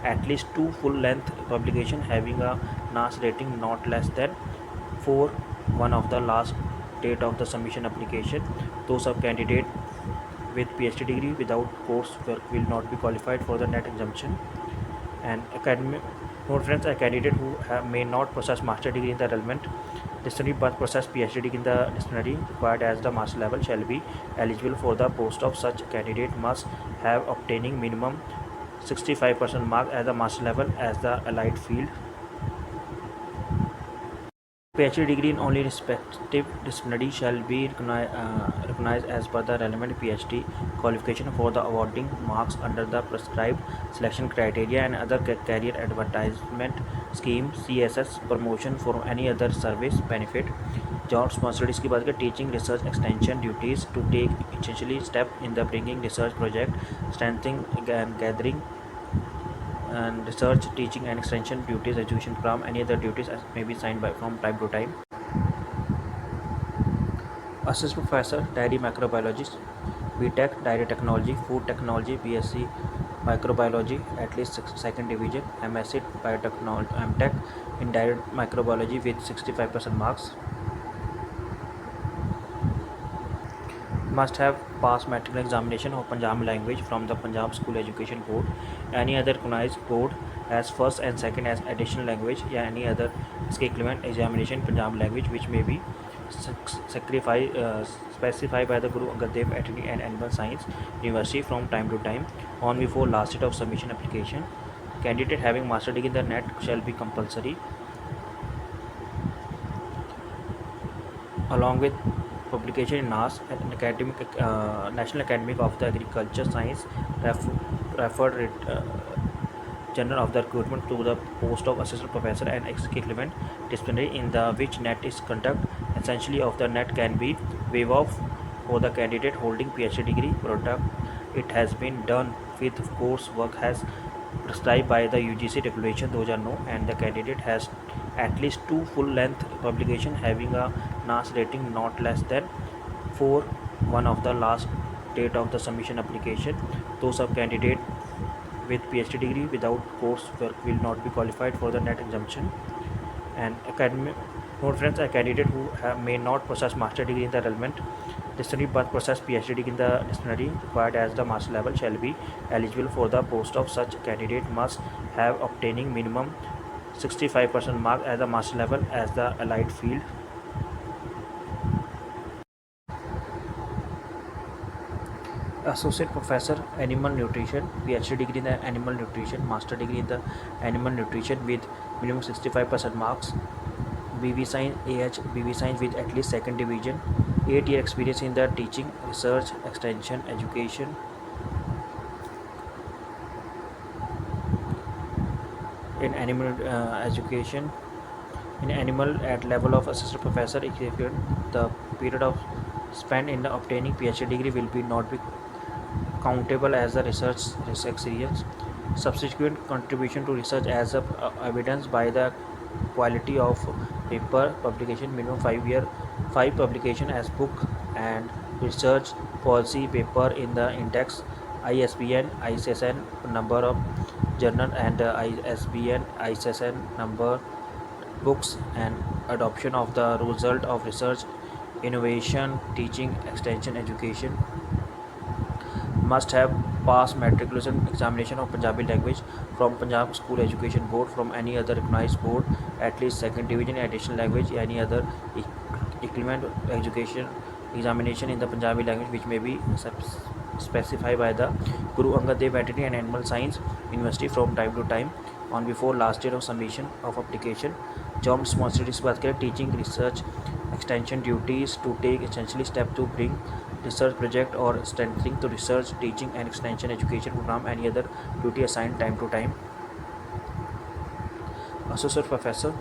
at least 2 full-length publication having a NAS rating not less than 4 one of the last date of the submission application. Those of candidate with PhD degree without coursework will not be qualified for the NET exemption. And academic note friends, a candidate who may not possess master degree in the relevant disciplinary but possess PhD degree in the disciplinary required as the master level shall be eligible for the post of such candidate must have obtaining minimum 65% mark as the master level as the allied field. PhD degree in only respective disciplinary shall be recognized as per the relevant PhD qualification for the awarding marks under the prescribed selection criteria and other career advertisement scheme CSS promotion for any other service benefit job responsibilities की बात करें teaching research extension duties to take essentially step in the bringing research project strengthening and gathering and research, teaching and extension duties, education program, any other duties as may be signed by from time to time. Assistant Professor, Dairy Microbiologist, BTech, Dairy Technology, Food Technology, BSc Microbiology, at least second division, MSc Biotechnology, MTech in Dairy Microbiology with 65% marks. Must have passed matriculation examination of Punjabi language from the Punjab School Education Board, any other recognized board as first and second as additional language, या any other इसके equivalent examination Punjabi language which may be specified by the Guru Angad Dev Veterinary and Animal Science University from time to time on before last date of submission application. Candidate having master degree in the NET shall be compulsory along with publication in NAS and National Academy of the Agriculture Science referred General of the recruitment to the post of assistant professor and equivalent disciplinary in the which NET is conduct. Essentially of the NET can be waived off for the candidate holding PhD degree product. It has been done with course work has prescribed by the UGC regulation 2009 and the candidate has at least 2 full length publication having a NAS rating not less than 4 one of the last date of the submission application. Those of candidate with PhD degree without coursework will not be qualified for the NET exemption. And academic note friends, a candidate who may not possess master degree in the relevant disciplinary but possess PhD degree in the disciplinary required as the master level shall be eligible for the post of such candidate must have obtaining minimum 65% mark as the master level as the allied field. Associate Professor Animal Nutrition, PhD degree in the Animal Nutrition, Master degree in the Animal Nutrition with minimum 65% marks. BV Science, BV Science with at least second division, 8-year experience in the teaching, research, extension, education. In animal education, in animal at level of assistant professor equivalent, the period of spent in the obtaining PhD degree will be not be countable as a research experience. Subsequent contribution to research as evidenced by the quality of paper publication, minimum 5 publication as book and research policy paper in the index, ISBN, ISSN number of journal and ISBN, ISSN number books and adoption of the result of research, innovation, teaching, extension, education. Must have passed matriculation examination of Punjabi language from Punjab School Education Board from any other recognized board at least second division additional language, any other equivalent education examination in the Punjabi language which may be specified by the Guru Angad Dev Veterinary and Animal Science University from time to time on before last date of submission of application. Job responsibilities बात करें, teaching, research, extension duties to take essentially step to bring research project or strengthening to research, teaching and extension education program, any other duty assigned time to time. Associate Professor,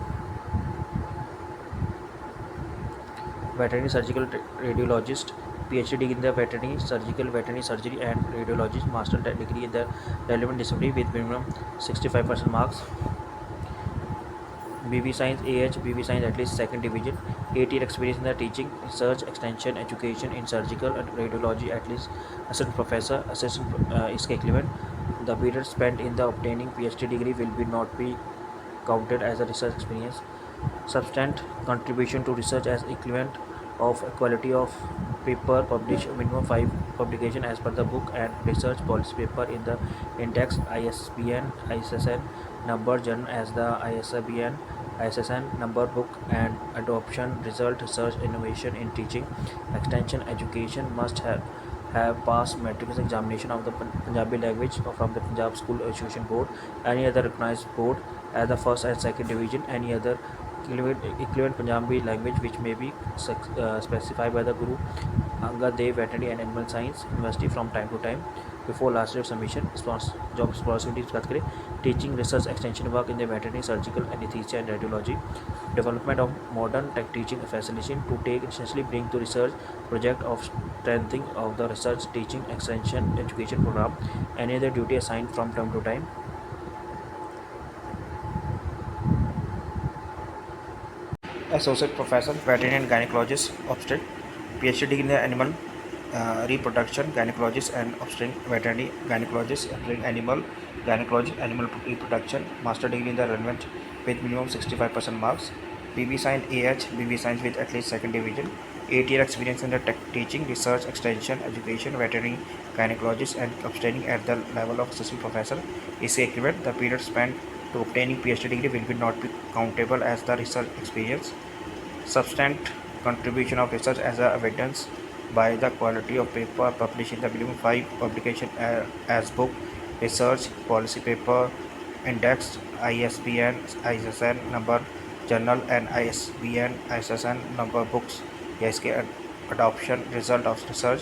Veterinary Surgical Radiologist, PhD degree in the veterinary surgery and radiologist, master degree in the relevant discipline with minimum 65% marks. BV Science BV Science at least second division, 8-year experience in the teaching, research, extension, education in surgical and radiology, at least assistant professor, इसके equivalent. The period spent in the obtaining PhD degree will be not be counted as a research experience. Substantive contribution to research as equivalent of quality of paper published, minimum 5 publication as per the book and research policy paper in the index, ISBN, ISSN number, journal as the ISBN, ISSN number, book and adoption result, research, innovation in teaching, extension, education. Must have passed matriculation examination of the Punjabi language from the Punjab School Education Board, any other recognized board as the first and second division, any other equivalent Punjabi language which may be specified by the Guru Angad Dev Veterinary and Animal Science University from time to time before last day of submission. Job responsibilities बात करें, teaching, research, extension work in the veterinary, surgical, anesthesia and radiology, development of modern tech teaching facilitation to take essentially bring to research project of strengthening of the research, teaching, extension, education program, any other duty assigned from time to time. Associate Professor, Veterinary and Gynecologist, Obstetric, PhD degree in the Animal Reproduction, Gynecologist and Obstetric, Veterinary, Gynecologist, Obstetric, Animal, Gynecology, Animal Reproduction, Master degree in the relevant with minimum 65% marks, BB Science AH, BB Science with at least second division, 8-year experience in the teaching, research, extension, education, veterinary, gynecologist and obtaining at the level of assistant professor is equivalent. The period spent to obtaining PhD degree will not be countable as the research experience. Substantive contribution of research as a evidence by the quality of paper published in the minimum 5 publication as book, research, policy paper, index, ISBN, ISSN number, journal and ISBN, ISSN number books, या इसके adoption result of research,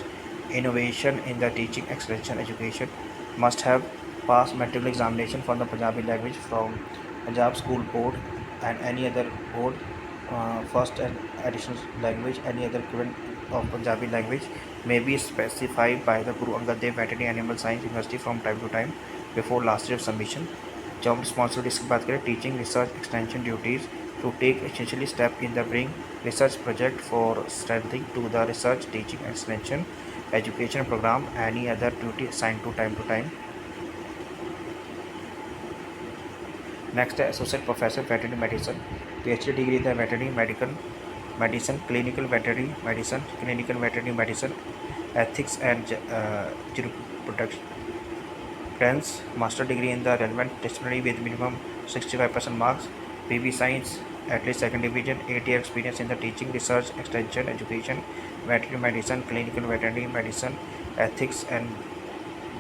innovation in the teaching extension education, must have passed matriculation examination from the Punjabi language from Punjab School Board and any other board, first and additional language, any other equivalent of Punjabi language may be specified by the Guru Angad Dev Veterinary Animal Science University from time to time before last year of submission. Job responsibilities की बात करें, teaching research extension duties to take essentially step in the bring research project for strengthening to the research teaching extension education program, any other duty assigned to time. Next, associate professor veterinary medicine, PhD degree in the veterinary medical medicine, clinical veterinary medicine, ethics and jurisprudence, master degree in the relevant discipline with minimum 65% marks, BB science at least second division, 8-year experience in the teaching, research, extension, education, veterinary medicine, clinical veterinary medicine, ethics and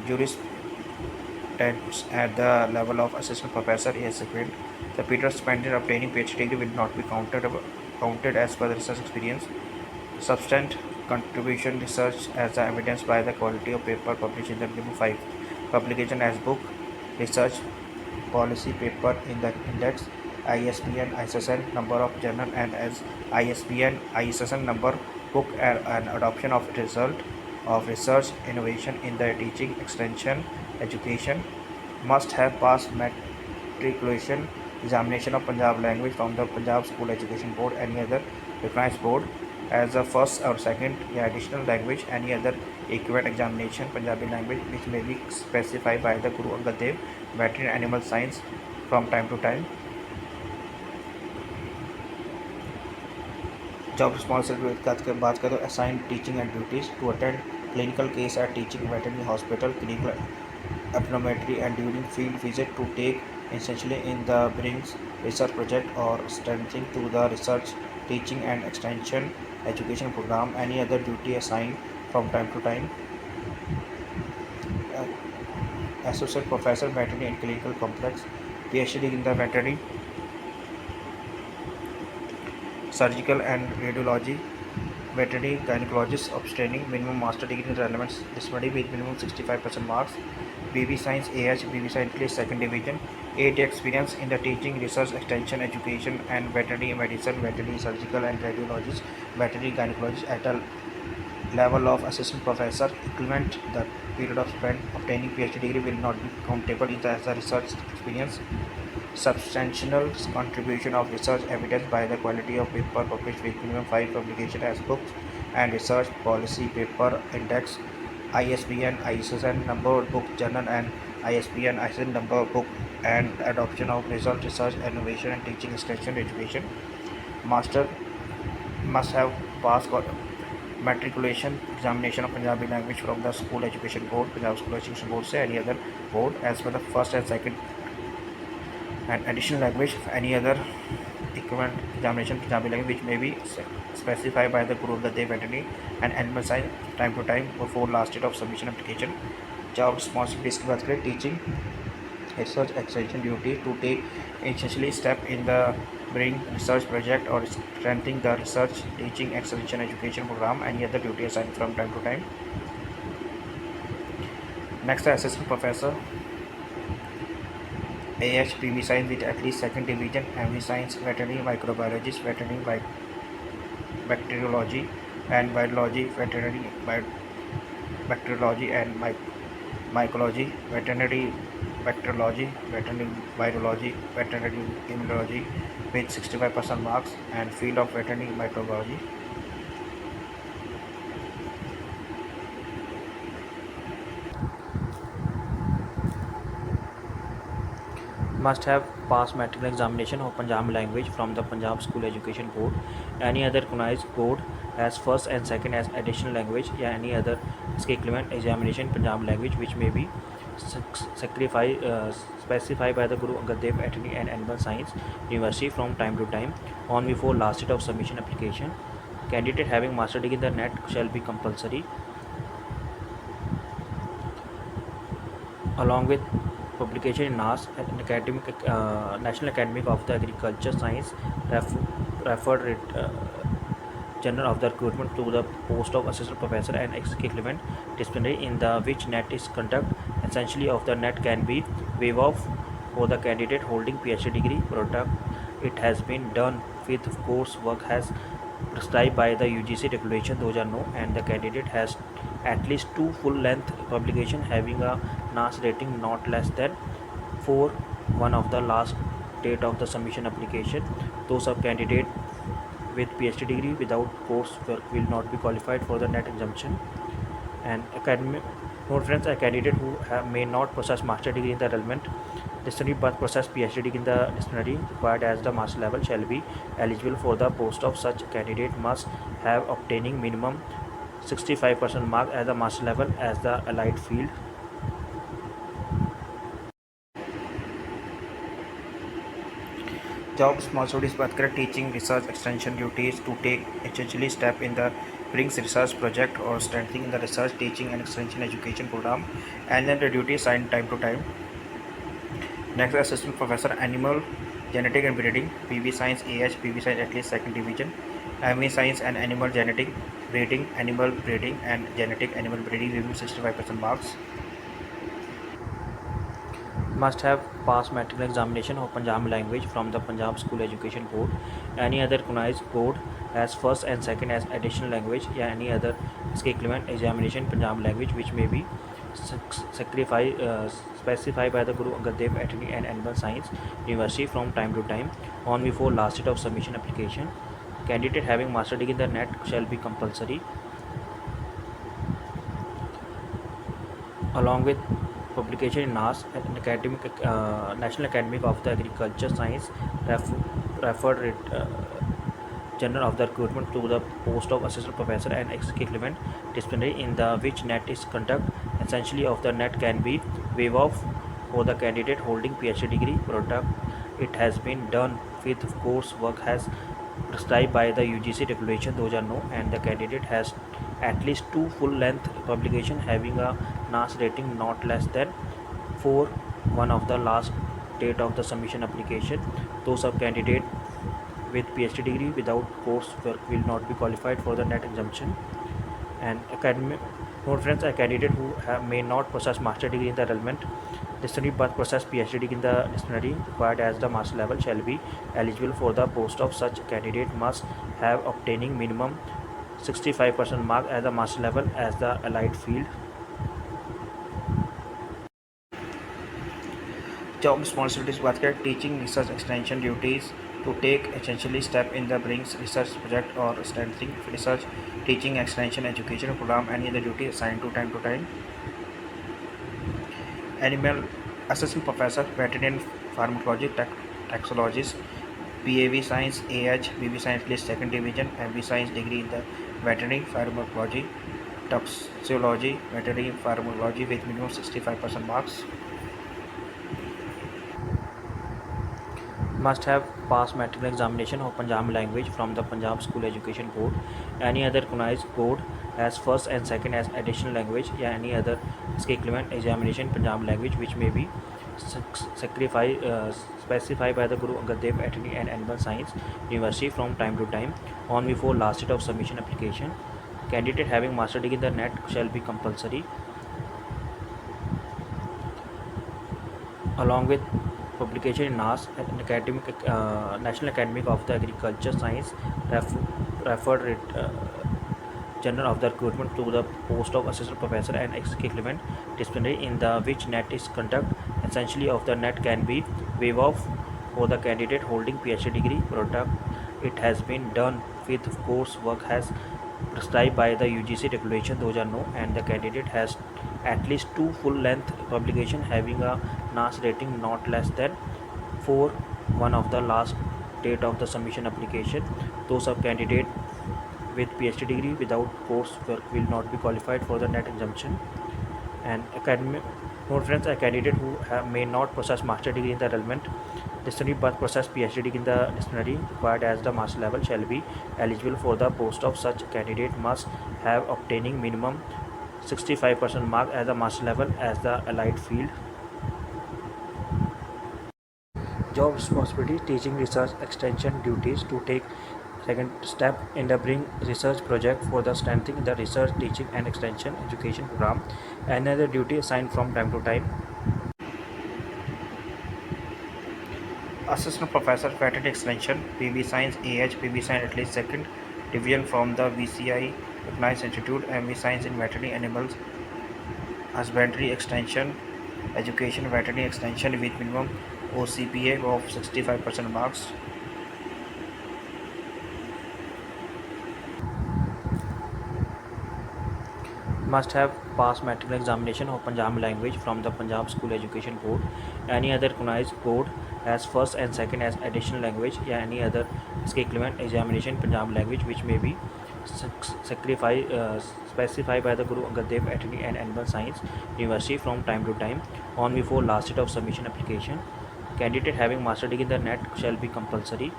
jurisprudence at the level of assistant professor is equivalent. The period spent in obtaining PhD degree will not be counted as per the research experience. Substantive contribution research as the evidence by the quality of paper published in the minimum 5 publication as book, research, policy paper in the index, ISBN, ISSN number of journal and as ISBN, ISSN number book and adoption of result of research innovation in the teaching extension education, must have passed matriculation examination of Punjab language from the Punjab School Education Board, any other recognized board as a first or second additional language, any other equivalent examination Punjabi language which may be specified by the Guru Angad Dev Veterinary Animal Science from time to time. Job responsibility की बात करें तो assign teaching and duties to attend clinical case at teaching veterinary hospital clinical एप्नोमेट्री and during field visit to take essentially in the brings research project or strengthening to the research teaching and extension education program, any other duty assigned from time to time. Associate professor veterinary and clinical complex, PhD in the veterinary surgical and radiology, veterinary gynecologist obtaining minimum master degree in relevant discipline with minimum 65% marks, BB Science AH, BB Science place second division, 8 experience in the teaching, research, extension, education and veterinary medicine, veterinary surgical and radiologist, veterinary gynecologist at a level of assistant professor equivalent. The period of spent obtaining PhD degree will not be countable as a research experience. Substantial contribution of research evidence by the quality of paper published with minimum 5 publication as books and research, policy paper, index, ISBN, ISSN number book, journal and ISBN, ISSN number book and adoption of result, research, innovation and teaching extension education. Master must have passed matriculation examination of Punjabi language from the School Education Board, Punjab School Education Board से any other board as per the first and second and additional language, any other equivalent examination Punjabi language which may be specified by the Guru Angad Dev Veterinary and Animal Science time to time before last date of submission application. Job responsibilities की बात करें, teaching, research, extension duty to take essentially step in the bring research project or strengthening the research, teaching, extension, education program, any other duty assigned from time to time. Next, assistant professor AH, PV Science with at least second division, MV Science, veterinary microbiologist, veterinary bacteriology and virology, veterinary bacteriology and mycology, veterinary bacteriology, veterinary virology, veterinary immunology, with 65% marks, and field of veterinary microbiology. Must have passed matric examination of Punjab language from the Punjab School Education Board. Any other recognized board as first and second as additional language, या any other equivalent examination Punjab language which may be specified by the Guru Angad Dev Veterinary and Animal Science University from time to time on before last date of submission application. Candidate having master degree in the NET shall be compulsory, along with publication in NAS, National Academy of the Agriculture Science, referred General of the recruitment to the post of assistant professor and equivalent disciplinary in the which NET is conduct. Essentially of the NET can be waived off for the candidate holding PhD degree. Product it has been done with course work has prescribed by the UGC regulation 2009, and the candidate has at least two full length publication having a NAS rating not less than 4 one of the last date of the submission application. Those of candidate with PhD degree without coursework will not be qualified for the NET exemption. And academic note friends, a candidate who may not possess master degree in the relevant disciplinary but possess PhD degree in the disciplinary required as the master level shall be eligible for the post of such candidate must have obtaining minimum 65% mark as the master level as the allied field. Job responsibilities बात करें teaching research extension duties to take essentially step in the brings research project or strengthening the research teaching and extension education program, and then the duty assigned time to time. Next, assistant professor animal genetic and breeding, PV science AH, PV science at least second division, ME science and animal genetic breeding, animal breeding and genetic animal breeding giving 65% marks. Must have passed matric examination of Punjab language from the Punjab School Education Board. Any other recognized board as first and second as additional language, या any other equivalent examination Punjab language which may be specified by the Guru Angad Dev Veterinary and Animal Science University from time to time on before last date of submission application. Candidate having master degree in the NET shall be compulsory, along with publication in NAS, National Academy of the Agriculture Science, referred General of the recruitment to the post of assistant professor and equivalent disciplinary in the which NET is conduct. Essentially of the NET can be waived off for the candidate holding PhD degree. Product it has been done with course work has prescribed by the UGC regulation 2009, and the candidate has at least two full length publication having a NAS rating not less than 4 one of the last date of the submission application. Those of candidate with PhD degree without coursework will not be qualified for the NET exemption. And academic note friends, a candidate who may not possess master degree in the relevant disciplinary but possess PhD degree in the disciplinary required as the master level shall be eligible for the post of such candidate must have obtaining minimum 65% mark as the master level as the allied field. Job responsibilities बात करें teaching research extension duties to take essentially step in the brings research project or strengthening research teaching extension education program, any other duty assigned to time. Animal assistant professor veterinary pharmacology taxologist, PAV science AH, BV science list second division, MV science degree in the veterinary pharmacology toxicology veterinary pharmacology with minimum 65% marks. Must have passed matric examination of Punjab language from the Punjab School Education Board. Any other recognized board as first and second as additional language, या any other equivalent examination Punjab language which may be specified by the Guru Angad Dev Veterinary and Animal Science University from time to time on before last date of submission application. Candidate having master degree in the NET shall be compulsory, along with publication in NAS, National Academy of the Agriculture Science, referred General of the recruitment to the post of assistant professor and equivalent disciplinary in the which NET is conduct. Essentially of the NET can be waived off for the candidate holding PhD degree product. It has been done with coursework has prescribed by the UGC regulation, those are no, and the candidate has at least 2 full-length publication having a NAS rating not less than 4 one of the last date of the submission application. Those of candidate with PhD degree without coursework will not be qualified for the net exemption. And academic note friends, a candidate who may not possess master degree in the relevant discipline but possess PhD degree in the disciplinary required as the master level shall be eligible for the post of such candidate must have obtaining minimum 65% mark as the master level as the allied field. Job responsibility: teaching, research, extension duties to take second step in the bring research project for the strengthening the research, teaching and extension education program. Another duty assigned from time to time. Assistant Professor Veterinary Extension, PV Science AH, PV Science at least second division from the VCI recognized institute, MV Science in Veterinary Animals Husbandry Extension Education, Veterinary Extension with minimum OCPA of 65% marks. Must have passed matric examination of Punjabi language from the Punjab School Education Board. Any other recognized board as first and second as additional language, or any other equivalent examination Punjabi language which may be specified by the Guru Angad Dev Veterinary and Animal Science University from time to time on before last date of submission application. Candidate having master degree in the net shall be compulsory,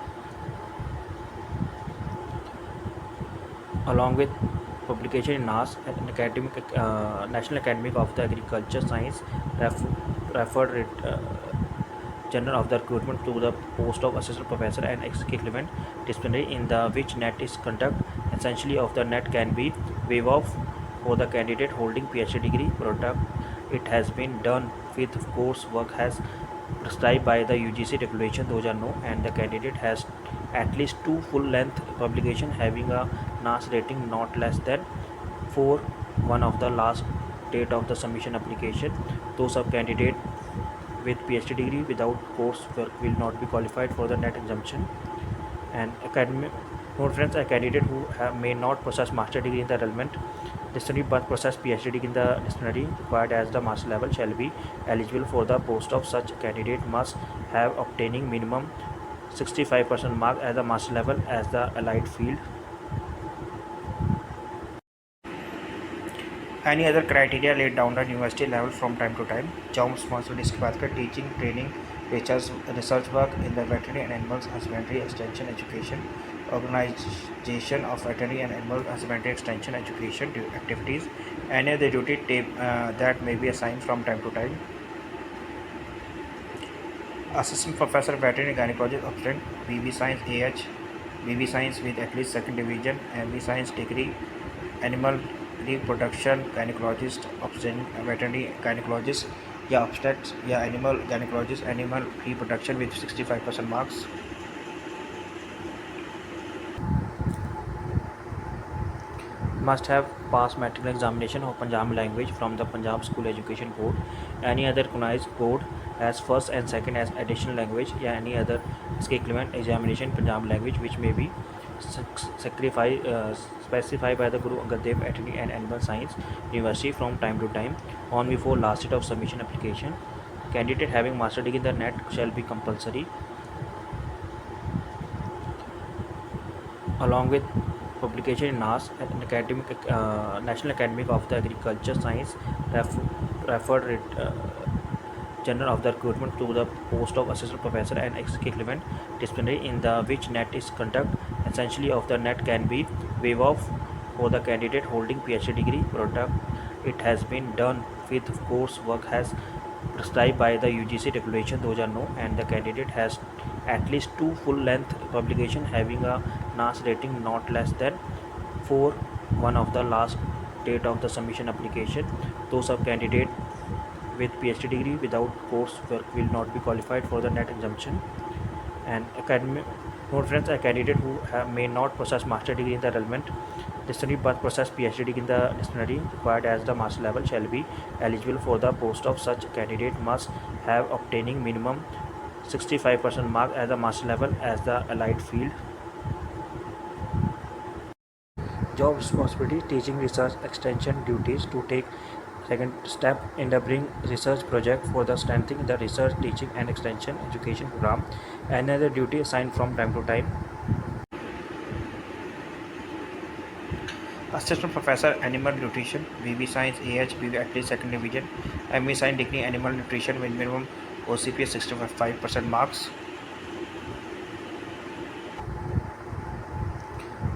along with publication in NAS and National Academy of the Agriculture Science referred General of the recruitment to the post of assistant professor and equivalent disciplinary in the which net is conduct essentially of the net can be waived off for the candidate holding PhD degree product. It has been done with coursework has prescribed by the UGC regulation, those are no, and the candidate has at least 2 full-length publication having a NAS rating not less than 4 one of the last date of the submission application. Those of candidate with PhD degree without coursework will not be qualified for the net exemption. And academic note friends, a candidate who may not possess master degree in the relevant disciplinary but possess PhD degree in the disciplinary required as the master level shall be eligible for the post of such candidate must have obtaining minimum 65% mark as the master level as the allied field. Any other criteria laid down at university level from time to time. Job responsibility इसके बाद का teaching, training, research work in the veterinary and animal husbandry extension education, organization of veterinary and animal husbandry extension education activities, any other duty that may be assigned from time to time. Assistant Professor Veterinary Gynecology Obstetric, BV Science AH, BV Science with at least second division, MV Science degree, Animal Reproduction Gynecologist, Veterinary Gynecologist या Obstetrics या Animal Gynecologist, Animal Reproduction with 65% marks. Must have passed matric examination of Punjabi language from the Punjab School Education Board. Any other recognized board as first and second as additional language, or any other equivalent examination Punjabi language which may be specified by the Guru Angad Dev Veterinary and Animal Science University from time to time on before last date of submission application. Candidate having master degree in the net shall be compulsory, along with publication in NAS and National Academy of the Agriculture Science referred General of the recruitment to the post of assistant professor and equivalent disciplinary in the which net is conduct essentially of the net can be waived off for the candidate holding PhD degree product. It has been done with coursework has prescribed by the UGC regulation, those are no, and the candidate has at least 2 full-length publication having a NAS rating not less than 4 one of the last date of the submission application. Those of candidate with PhD degree without coursework will not be qualified for the net exemption. And academic note friends, a candidate who may not possess master degree in the relevant disciplinary but possess PhD degree in the disciplinary required as the master level shall be eligible for the post of such candidate must have obtaining minimum 65% mark as the master level as the allied field. Job responsibility, teaching, research, extension duties to take second step in the bring research project for the strengthening the research, teaching and extension education program. Another duty assigned from time to time. Assistant Professor Animal Nutrition, BB Science AH, BB at least second division, ME Science Degree Animal Nutrition with minimum OCPS 65% marks.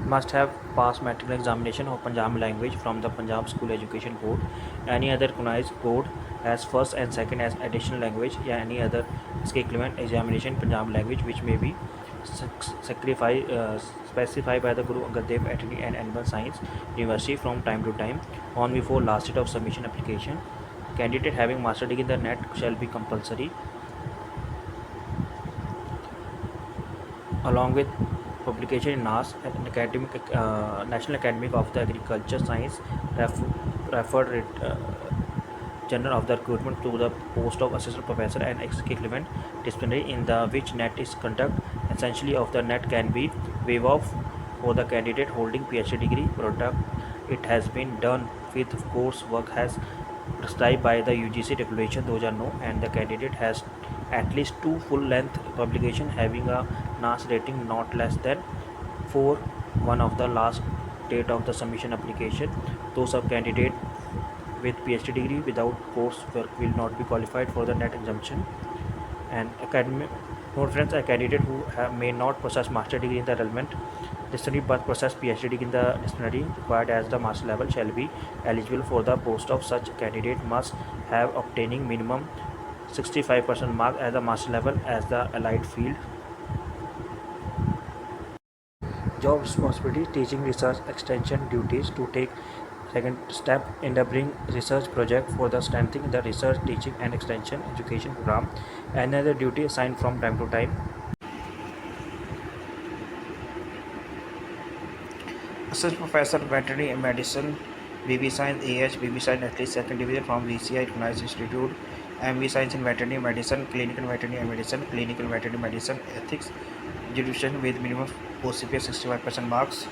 Must have passed matric examination of Punjabi language from the Punjab School Education Board. Any other recognized board as first and second as additional language, या any other equivalent examination Punjabi language which may be specified by the Guru Angad Dev Veterinary and Animal Science University from time to time on before last date of submission application. Candidate having master degree in the NET shall be compulsory, along with publication in NAS, National Academy of the Agriculture Science, referred General of the recruitment to the post of assistant professor and equivalent disciplinary in the which NET is conduct. Essentially of the NET can be waive off for the candidate holding PhD degree product. It has been done with course work has prescribed by the UGC regulation 2009 and the candidate has at least two full-length publication having a NAS rating not less than 4 one of the last date of the submission application. Those of candidate with PhD degree without coursework will not be qualified for the NET exemption. And academic note friends, a candidate who may not possess master degree in the relevant disciplinary but possess PhD degree in the disciplinary required as the master level shall be eligible for the post of such candidate must have obtaining minimum 65% mark as the master level as the allied field. Job responsibility, teaching, research, extension duties to take second step in the bring research project for the strengthening the research, teaching and extension education program. Another duty assigned from time to time. Assistant Professor Veterinary Medicine, BB Science AH, BB Science at least second division from VCI recognized institute, MV Science in Veterinary Medicine, Clinical Veterinary Medicine, Clinical Veterinary Medicine, Ethics, Jurisdiction with minimum OCPS 65% marks.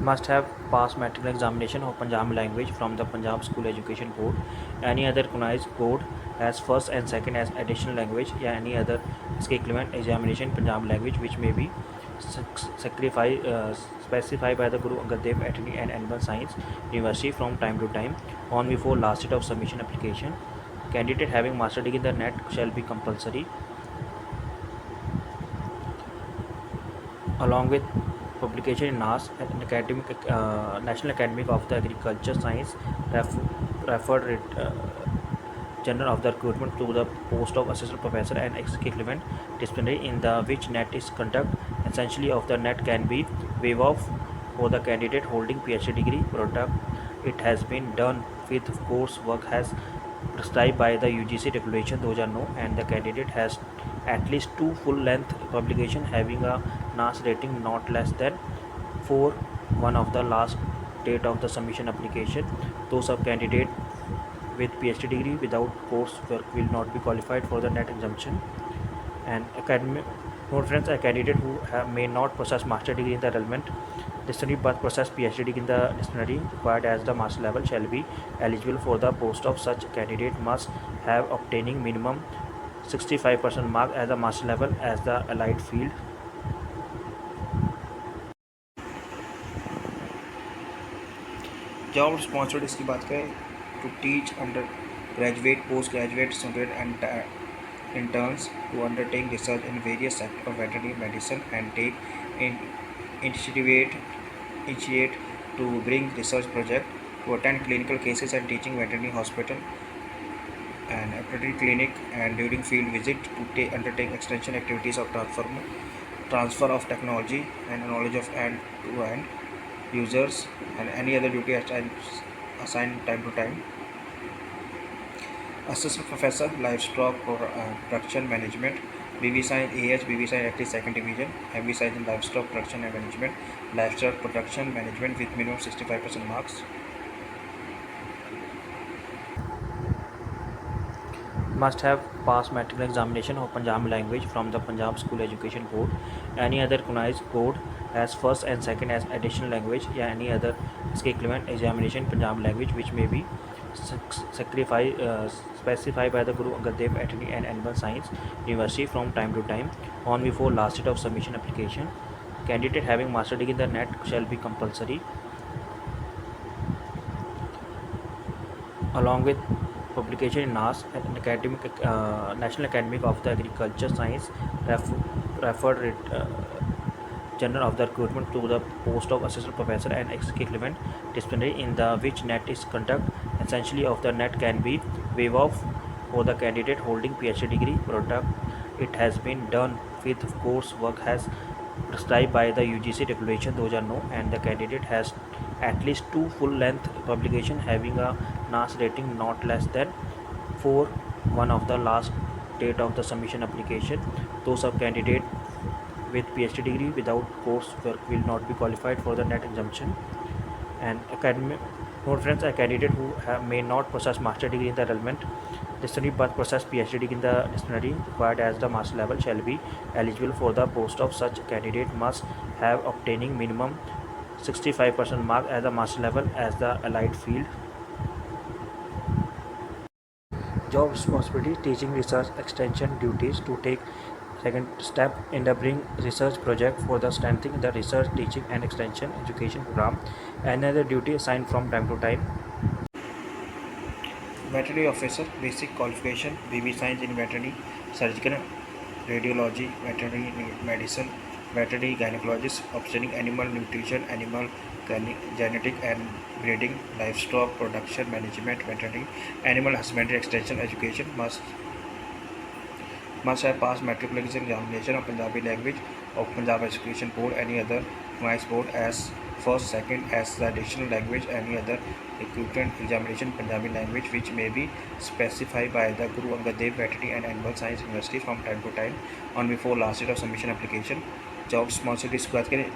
Must have passed matric examination of Punjabi language from the Punjab School Education Board. Any other recognized board as first and second as additional language, या any other equivalent examination Punjabi language which may be specified by the Guru Angad Dev Veterinary and Animal Science University from time to time on before last date of submission application. Candidate having master degree in the NET shall be compulsory, along with publication in NAS, National Academy of the Agriculture Science, referred General of the recruitment to the post of assistant professor and equivalent disciplinary in the which NET is conduct. Essentially of the NET can be waive off for the candidate holding PhD degree product. It has been done with course work has prescribed by the UGC regulation 2009 and the candidate has at least two full-length publication having a NAS rating not less than 4 one of the last date of the submission application. Those of candidate with PhD degree without coursework will not be qualified for the NET exemption. And academic note friends, a candidate who may not possess master degree in the relevant disciplinary but possess PhD degree in the disciplinary required as the master level shall be eligible for the post of such candidate must have obtaining minimum 65% mark as the master level as the allied field. Job responsibilities की बात करें to teach undergraduate, postgraduate students and interns to undertake research in various sectors of veterinary medicine and take initiate to bring research project, to attend clinical cases and teaching veterinary hospital and veterinary clinic and during field visit to undertake extension activities of transfer of technology and knowledge of end-to-end users and any other duty assigned time to time. Assistant Professor Livestock Production Management, BB Science AH, BB Science at least second division, MB Science in Livestock Production and Management, Livestock Production Management with minimum 65% marks. must have passed matriculation examination of Punjabi language from the Punjab School Education Board, any other recognized board as first and second as additional language, या any other equivalent examination Punjabi language which may be specified by the Guru Angad Dev Veterinary and Animal Science University from time to time on before last date of submission application. Candidate having master degree in the NET shall be compulsory, along with publication in NAS and National Academy of the Agriculture Science referred General of the recruitment to the post of assistant professor and equivalent disciplinary in the which NET is conduct. Essentially of the NET can be waived off for the candidate holding PhD degree product. It has been done with course work has prescribed by the UGC regulation 2009 and the candidate has at least 2 full length publication having a NAS rating not less than 4 one of the last date of the submission application. Those of candidate with PhD degree without coursework will not be qualified for the NET exemption. And academic note friends, a candidate who may not possess master degree in the relevant disciplinary but possess PhD degree in the disciplinary required as the master level shall be eligible for the post of such candidate must have obtaining minimum 65% mark at the master level as the allied field. Job responsibility, teaching, research, extension duties to take second step in the bring research project for the strengthening the research, teaching and extension education program. Another duty assigned from time to time. Veterinary officer, basic qualification, BB science in veterinary, surgical, radiology, veterinary medicine, veterinary gynecologist, obtaining animal nutrition, animal genetic and breeding, livestock production management, veterinary, animal husbandry extension education must have passed matriculation examination of Punjabi language of Punjab Education Board, any other recognized board as first, second as the additional language, any other equivalent examination Punjabi language which may be specified by the Guru Angad Dev Veterinary and Animal Science University from time to time on before last date of submission application. Job responsibilities की बात करें,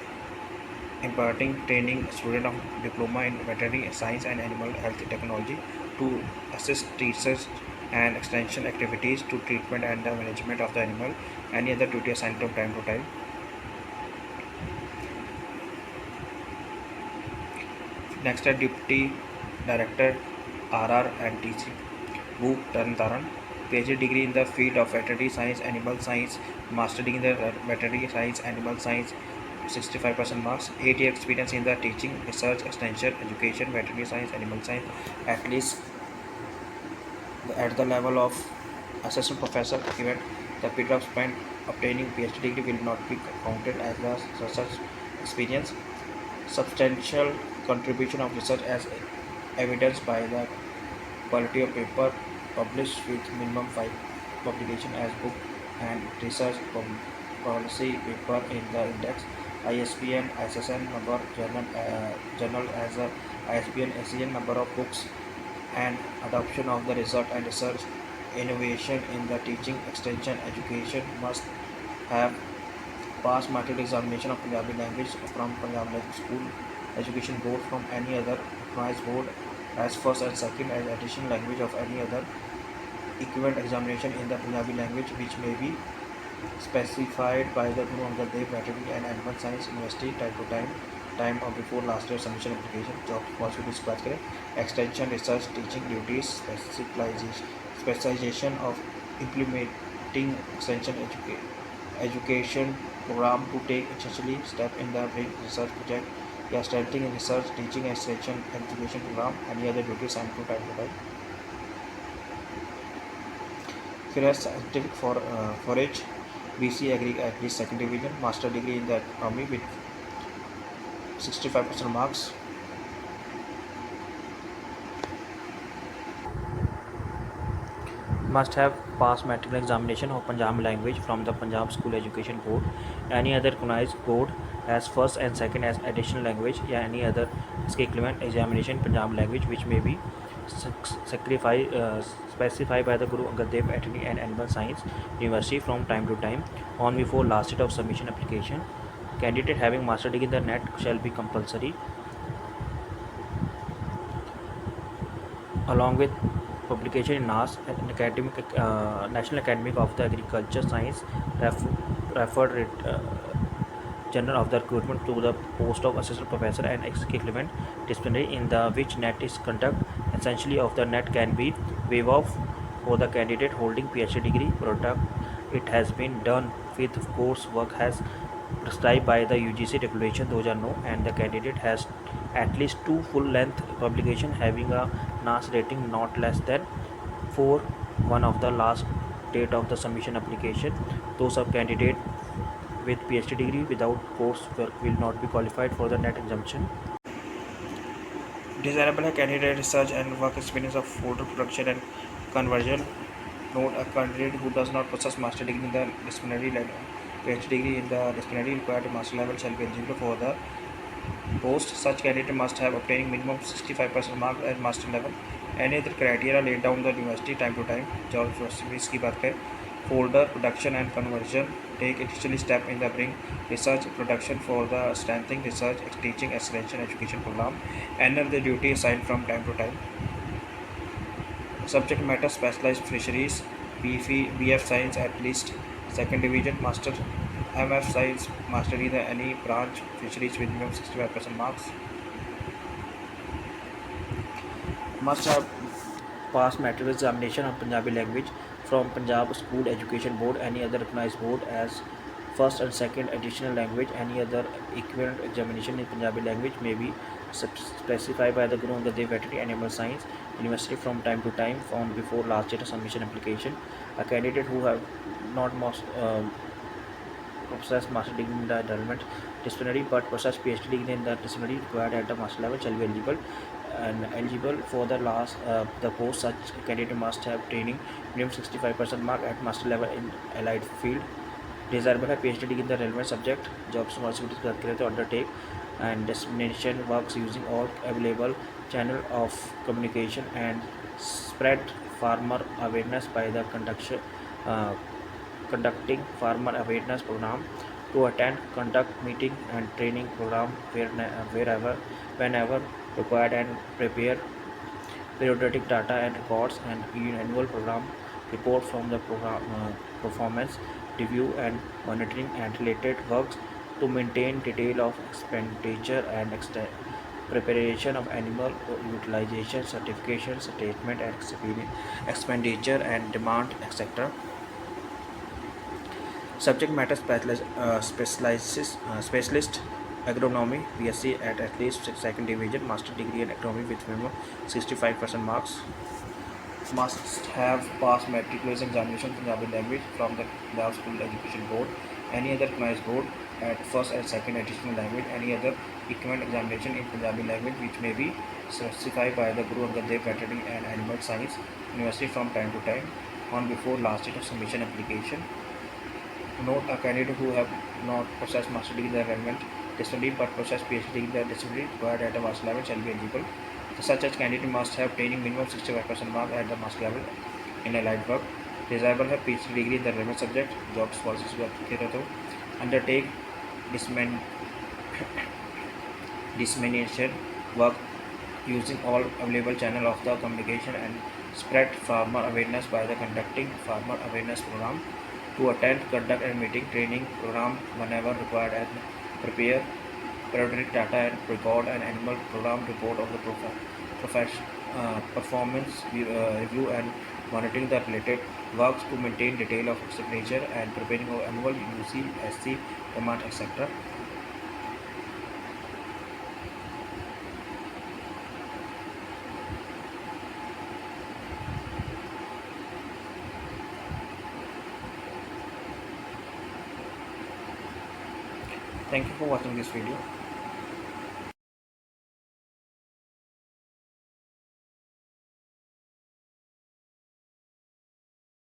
imparting training student of diploma in veterinary science and animal health technology to assist research and extension activities to treatment and the management of the animal, any other duty assigned from time to time. Next are Deputy Director RR and Teaching Wu Taran, PhD degree in the field of veterinary science, animal science, master degree in the veterinary science, animal science, 65% marks, 8 year experience in the teaching, research, extension, education, veterinary science, animal science, at least at the level of assistant professor given the period of spent obtaining PhD degree will not be counted as the research experience. Substantial contribution of research as evidenced by the quality of paper published with minimum 5 publication as book and research policy paper in the index, ISBN, ISSN number, journal as a ISBN, SCN number of books, and adoption of the result and research innovation in the teaching extension education must have passed matric examination of Punjabi language from Punjab School Education Board from any other recognized board as first and second as additional language of any other equivalent examination in the Punjabi language which may be specified by the Guru Angad Dev Veterinary and Animal Science University time to time or before last year submission application. Job responsibilities की बात करें, extension, research, teaching duties, specialization of implementing extension education program to take essentially step in the bring research project, या strengthening research, teaching, extension education program, any other duties and to time to time. फिर है scientific forage, BC Agri at least second division, master degree in the economy with 65% marks. Must have passed matriculation examination of Punjabi language from the Punjab School Education Board, any other recognized board as first and second as additional language, या any other equivalent examination Punjabi language which may be specified by the Guru Angad Dev Veterinary and Animal Science University from time to time on before last date of submission application. Candidate having master degree in the NET shall be compulsory, along with publication in NAS, an academic, National Academy of the Agriculture Science, referred General of the recruitment to the post of assistant professor and equivalent disciplinary in the which net is conduct essentially of the net can be waived off for the candidate holding PhD degree product. It has been done with coursework has prescribed by the UGC regulation 2009 and the candidate has at least two full length publication having a NAS rating not less than 4 one of the last date of the submission application. Those of candidate with PhD degree without coursework will not be qualified for the net exemption. Desirable है candidate research and work experience of folder production and conversion. Note a candidate who does not possess master degree in the disciplinary level, PhD degree in the disciplinary required master level shall be eligible for the post. Such candidate must have obtaining minimum 65% mark at master level. Any other criteria laid down the university time to time. Job fees की बात करें, folder production and conversion take initially step in the bring research production for the strengthening research teaching excellence education program. Any other duty assigned from time to time. Subject matter specialized fisheries, BF science at least second division, master MF science master in any branch fisheries with minimum 65% marks. Must have passed matric examination of Punjabi language from Punjab School Education Board, any other recognized board as first and second additional language. Any other equivalent examination in Punjabi language may be specified by the Guru Angad Dev Veterinary Animal Science University from time to time on before last date of submission application. A candidate who have not possess master degree in the relevant disciplinary but possess PhD degree in the disciplinary required at the master level shall be eligible for the post. Such candidate must have training minimum 65% mark at master level in allied field. Desirable है PhD degree in the relevant subject. Job responsibilities की बात करें तो undertake and dissemination works using all available channel of communication and spread farmer awareness by the conducting farmer awareness program, to attend conduct meeting and training program whenever required, and prepare periodic data and records and annual program report from the program performance review and monitoring and related works, to maintain detail of expenditure and preparation of animal utilization certification statement and expenditure and demand, etc. Subject matter specialist agronomy BSc at least second division, master degree in agronomy with minimum 65% marks. Must have passed matriculation examination Punjabi language from the Punjab School Education Board, any other recognized board at first and second additional language. Any other equivalent examination in Punjabi language which may be specified by the Guru Angad Dev Veterinary and Animal Science University from time to time on before last date of submission application. Note a candidate who have not possessed master degree in the relevant discipline but possess PhD in the discipline required at the master level shall be eligible. Such as candidate must have training minimum 65% mark at the master level in allied work. Desirable है PhD degree in the relevant subject. Job sponsors तो undertake dissemination work using all available channel of the communication and spread farmer awareness by the conducting farmer awareness program, to attend conduct and meeting training program whenever required, and prepare periodic data and record an annual program report of the performance review and monitoring the related works, to maintain detail of expenditure and preparing of annual UC, SC, demand, etc. Thank you for watching this video.